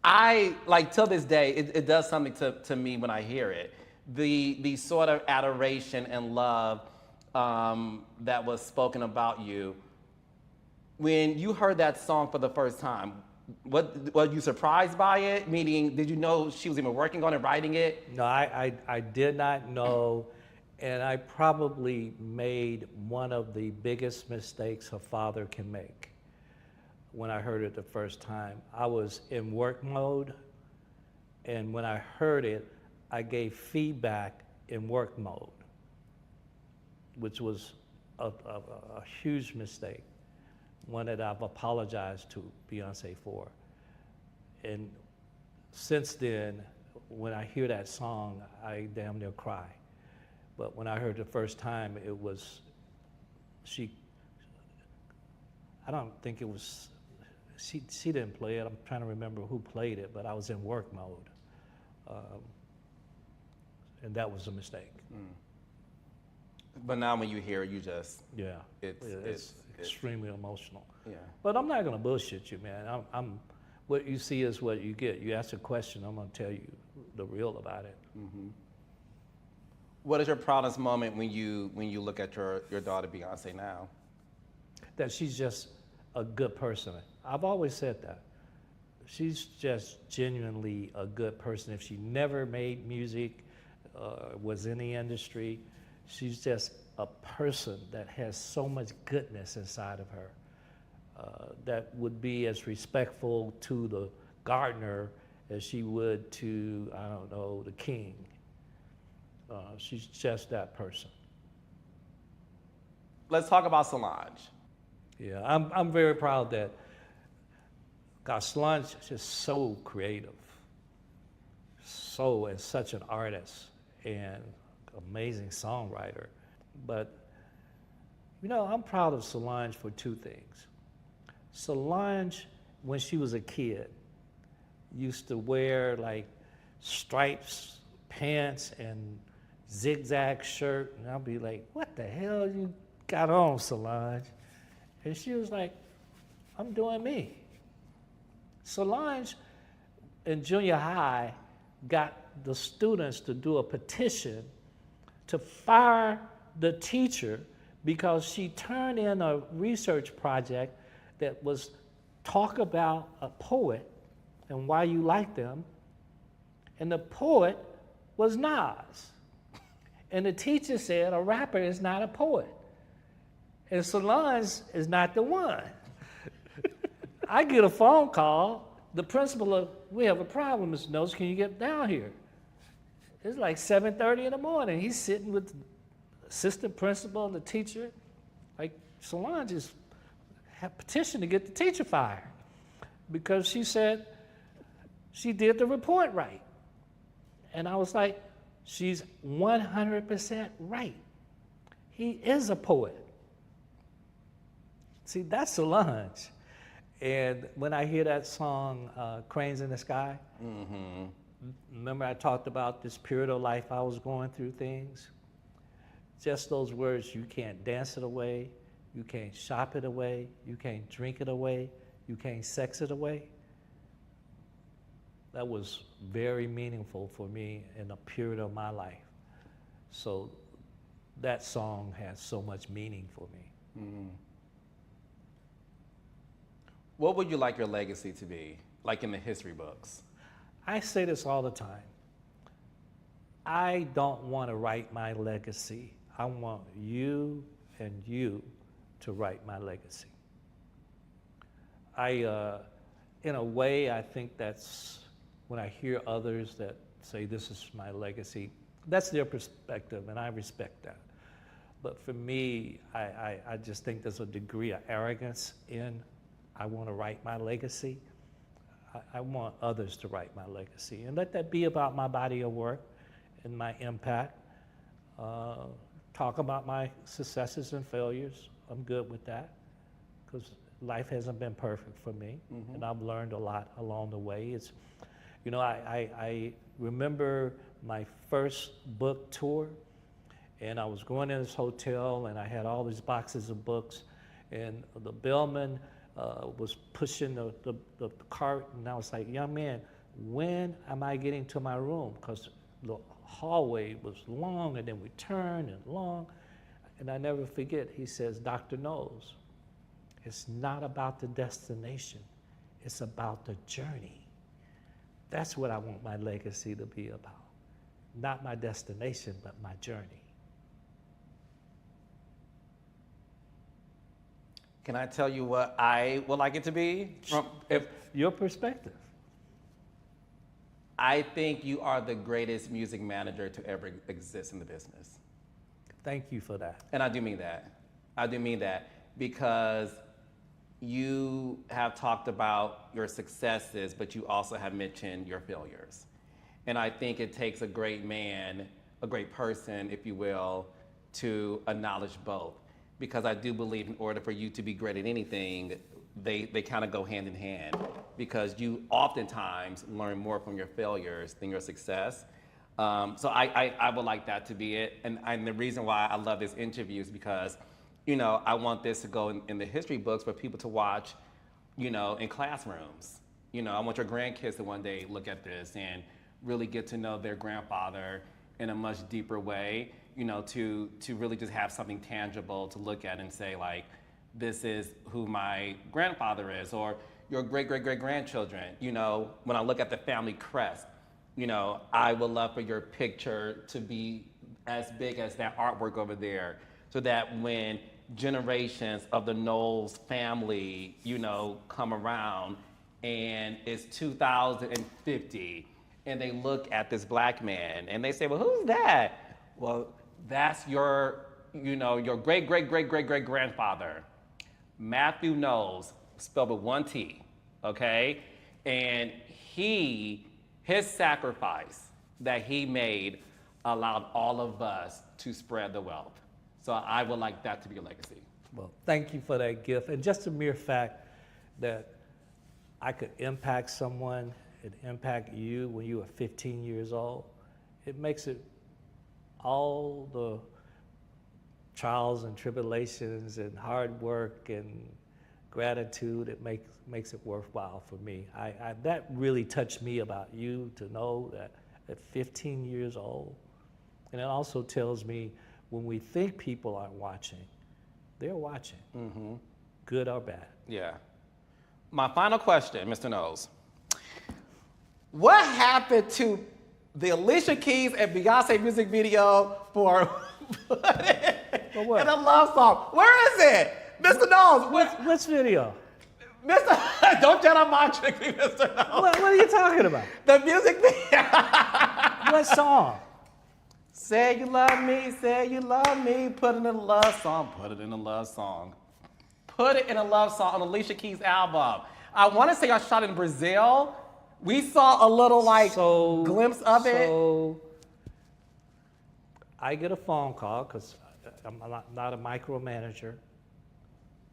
Speaker 2: I, like, till this day, it does something to me when I hear it. The sort of adoration and love that was spoken about you. When you heard that song for the first time, were you surprised by it? Meaning, did you know she was even working on it, writing it?
Speaker 1: No, I did not know, and I probably made one of the biggest mistakes a father can make when I heard it the first time. I was in work mode, and when I heard it, I gave feedback in work mode, which was a huge mistake, one that I've apologized to Beyoncé for. And since then, when I hear that song, I damn near cry. But when I heard it the first time, it was, I don't think it was, she didn't play it. I'm trying to remember who played it, but I was in work mode. And that was a mistake.
Speaker 2: But now when you hear it, you just,
Speaker 1: Yeah,
Speaker 2: it's
Speaker 1: extremely emotional.
Speaker 2: yeah.
Speaker 1: But I'm not gonna bullshit you, man. I'm what you see is what you get. You ask a question, I'm gonna tell you the real about it.
Speaker 2: What is your proudest moment when you look at your daughter Beyonce now?
Speaker 1: That she's just a good person. I've always said that. She's just genuinely a good person. If she never made music, was in the industry, she's just a person that has so much goodness inside of her that would be as respectful to the gardener as she would to, I don't know, the king. She's just that person.
Speaker 2: Let's talk about Solange.
Speaker 1: Yeah, I'm very proud that, God, Solange is just so creative, and such an artist and amazing songwriter. But, you know, I'm proud of Solange for two things. Solange, when she was a kid, used to wear like stripes, pants, and zigzag shirt, and I'll be like, what the hell you got on, Solange? And she was like, I'm doing me. Solange in junior high got the students to do a petition to fire the teacher because she turned in a research project that was talk about a poet and why you like them, and the poet was Nas. And the teacher said a rapper is not a poet. And Solange is not the one. I get a phone call, the principal of, we have a problem, Mr. Knowles, can you get down here? It's like 7:30 in the morning. He's sitting with the assistant principal and the teacher. Like, Solange is petitioned to get the teacher fired because she said she did the report right. And I was like, she's 100% right. He is a poet. See, that's Solange. And when I hear that song, Cranes in the Sky, remember I talked about this period of life I was going through things? Just those words, you can't dance it away, you can't shop it away, you can't drink it away, you can't sex it away. That was very meaningful for me in a period of my life. So that song has so much meaning for me.
Speaker 2: What would you like your legacy to be, like in the history books?
Speaker 1: I say this all the time. I don't want to write my legacy. I want you and you to write my legacy. In a way, I think that's when I hear others that say this is my legacy, that's their perspective, and I respect that. But for me, I just think there's a degree of arrogance in I want to write my legacy. I want others to write my legacy. And let that be about my body of work and my impact. Talk about my successes and failures. I'm good with that because life hasn't been perfect for me. And I've learned a lot along the way. It's, you know, I remember my first book tour, and I was going in this hotel and I had all these boxes of books, and the bellman was pushing the cart, and I was like, young man, when am I getting to my room? Because the hallway was long, and then we turned and long, and I never forget, he says, Dr. Knowles, it's not about the destination, it's about the journey. That's what I want my legacy to be about. Not my destination, but my journey.
Speaker 2: Can I tell you what I would like it to be?
Speaker 1: Your perspective.
Speaker 2: I think you are the greatest music manager to ever exist in the business.
Speaker 1: Thank you for that.
Speaker 2: And I do mean that. I do mean that because you have talked about your successes, but you also have mentioned your failures. And I think it takes a great man, a great person, if you will, to acknowledge both. Because I do believe in order for you to be great at anything, they kind of go hand in hand. Because you oftentimes learn more from your failures than your success. So I would like that to be it. And the reason why I love this interview is because, I want this to go in the history books for people to watch, in classrooms. I want your grandkids to one day look at this and really get to know their grandfather in a much deeper way, to really just have something tangible to look at and say, like, this is who my grandfather is, or your great-great-great-grandchildren. When I look at the family crest, I would love for your picture to be as big as that artwork over there, so that when generations of the Knowles family, come around and it's 2050 and they look at this black man and they say, well, who's that? Well, that's your great-great-great-great-great-grandfather, Mathew Knowles, spelled with one T, okay? And his sacrifice that he made allowed all of us to spread the wealth. So I would like that to be a legacy.
Speaker 1: Well, thank you for that gift. And just the mere fact that I could impact someone, it impact you when you were 15 years old, it makes it all the trials and tribulations and hard work and gratitude, it makes it worthwhile for me. That really touched me about you, to know that at 15 years old. And it also tells me when we think people aren't watching, they're watching, good or bad.
Speaker 2: Yeah. My final question, Mr. Knowles. What happened to the Alicia Keys and Beyonce music video for
Speaker 1: what?
Speaker 2: and a love song? Where is it? Mr. Knowles.
Speaker 1: Which video?
Speaker 2: Mr. Don't tell on my trick me, Mr. Knowles.
Speaker 1: What are you talking about?
Speaker 2: The music video.
Speaker 1: What song?
Speaker 2: Say you love me, put it in a love song, put it in a love song. Put it in a love song on Alicia Keys' album. I want to say I shot it in Brazil. We saw a little glimpse of it.
Speaker 1: So I get a phone call, because I'm not a micromanager,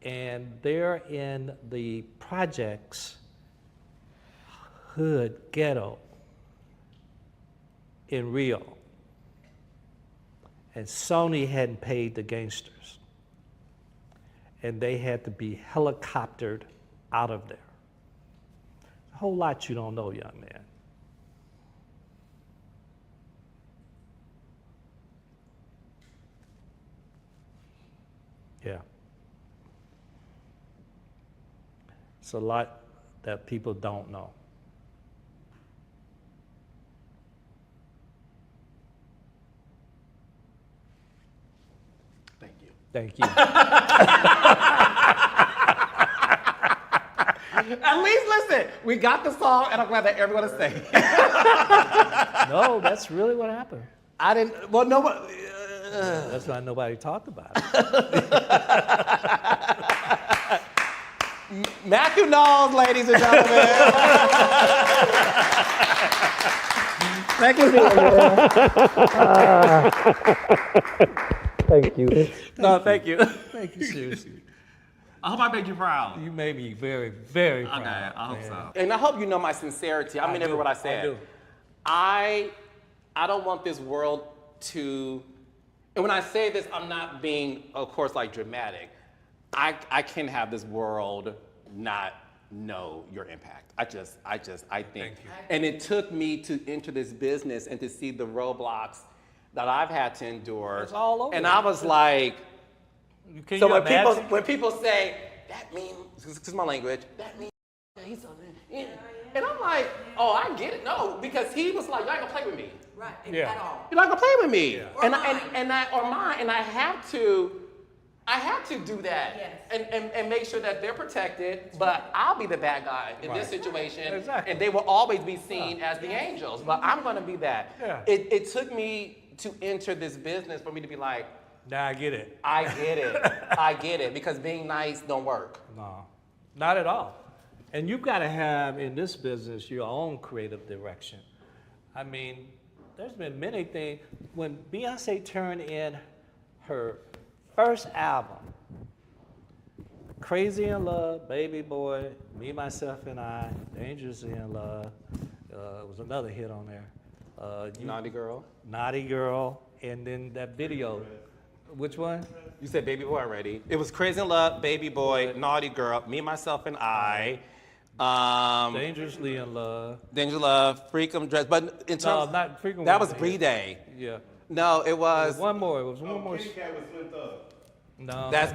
Speaker 1: and they're in the projects hood ghetto in Rio. And Sony hadn't paid the gangsters. And they had to be helicoptered out of there. A whole lot you don't know, young man. Yeah. It's a lot that people don't know. Thank you.
Speaker 2: At least listen, we got the song, and I'm glad that everyone is saying.
Speaker 1: No, that's really what happened.
Speaker 2: I didn't. Well, nobody.
Speaker 1: That's why nobody talked about it.
Speaker 2: Mathew Knowles, ladies and gentlemen. Thank you.
Speaker 1: Thank you.
Speaker 2: No, thank you.
Speaker 1: Thank you, seriously.
Speaker 2: I hope I made you proud.
Speaker 1: You made me very, very proud.
Speaker 2: Okay, I hope
Speaker 1: man.
Speaker 2: so. And I hope you know my sincerity. I mean every word I said.
Speaker 1: I do.
Speaker 2: I don't want this world to, and when I say this, I'm not being, of course, dramatic. I can have this world not know your impact. I think. And it took me to enter this business and to see the roadblocks that I've had to endure.
Speaker 1: It's all over.
Speaker 2: And I was like,
Speaker 1: Can
Speaker 2: so
Speaker 1: you
Speaker 2: when people say, that means, this is my language, that means he's something. And I'm like, oh, I get it. No, because he was like, you ain't gonna play with me.
Speaker 3: Right,
Speaker 1: Yeah.
Speaker 3: at all.
Speaker 2: You're not gonna play with me.
Speaker 1: Yeah.
Speaker 3: Or mine.
Speaker 2: And I have to do that.
Speaker 3: Yes.
Speaker 2: And make sure that they're protected, but I'll be the bad guy in this situation.
Speaker 1: Exactly.
Speaker 2: And they will always be seen as the angels, but I'm gonna be that.
Speaker 1: Yeah.
Speaker 2: It took me to enter this business for me to be like,
Speaker 1: Nah, I get it.
Speaker 2: I get it. I get it, because being nice don't work.
Speaker 1: No, not at all. And you've got to have in this business your own creative direction. I mean, there's been many things. When Beyonce turned in her first album, Crazy in Love, Baby Boy, Me, Myself, and I, Dangerously in Love, was another hit on there.
Speaker 2: Naughty Girl.
Speaker 1: Naughty Girl, and then that video. Which one?
Speaker 2: You said Baby Boy already. It was Crazy in Love, Baby Boy, Naughty Girl, Me, Myself, and I.
Speaker 1: Dangerously in Love.
Speaker 2: Danger Love, Freakum Dress. But in terms,
Speaker 1: No, not Freakum.
Speaker 2: that was B-Day.
Speaker 1: Yeah.
Speaker 2: No, it was.
Speaker 1: One more. It was one more.
Speaker 3: Kitty Cat was Slim Thug.
Speaker 1: No.
Speaker 2: That's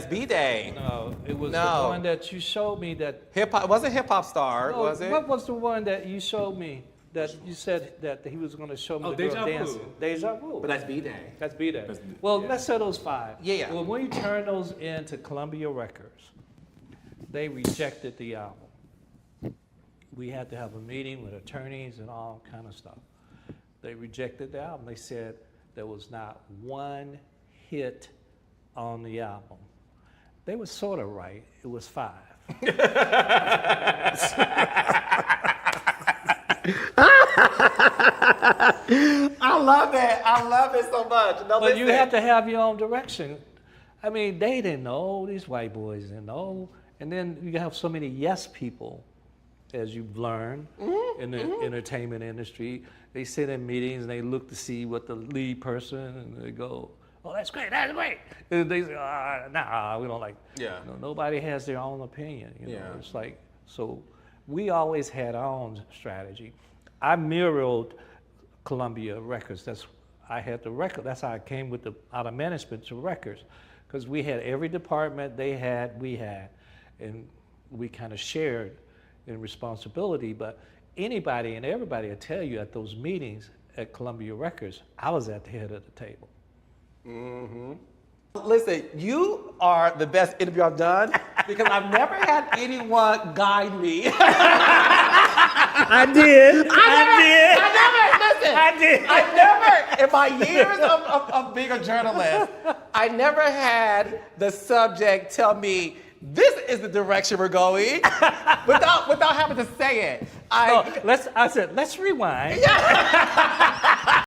Speaker 2: B-Day.
Speaker 1: No, it was
Speaker 2: No.
Speaker 1: the one that you showed me that.
Speaker 2: Hip hop wasn't Hip Hop Star,
Speaker 1: No,
Speaker 2: was it?
Speaker 1: What was the one that you showed me that you said that he was going to show me the girl
Speaker 3: Deja Vu.
Speaker 1: dancing? Deja Vu.
Speaker 2: But that's B-Day.
Speaker 1: That's B-Day. Well, let's say those 5.
Speaker 2: Yeah.
Speaker 1: Well, when you turn those into Columbia Records, they rejected the album. We had to have a meeting with attorneys and all kind of stuff. They rejected the album. They said there was not one hit on the album. They were sort of right. It was 5.
Speaker 2: I love it. I love it so much. No,
Speaker 1: But you
Speaker 2: listen.
Speaker 1: have to have your own direction. I mean, they didn't know. These white boys didn't know. And then you have so many yes people, as you've learned in the entertainment industry. They sit in meetings and they look to see what the lead person, and they go, "Oh, that's great, that's great." And they say, "Nah, we don't like."
Speaker 2: Yeah.
Speaker 1: You know, nobody has their own opinion. You know,
Speaker 2: Yeah.
Speaker 1: it's like so. We always had our own strategy. I mirrored Columbia Records. I had the record. That's how I came with out of management to records, because we had every department we had, and we kind of shared in responsibility. But anybody and everybody will tell you at those meetings at Columbia Records, I was at the head of the table.
Speaker 2: Listen, you are the best interview I've done because I've never had anyone guide me.
Speaker 1: I did.
Speaker 2: I never, in my years of being a journalist, I never had the subject tell me, this is the direction we're going, without having to say it.
Speaker 1: I said, let's rewind.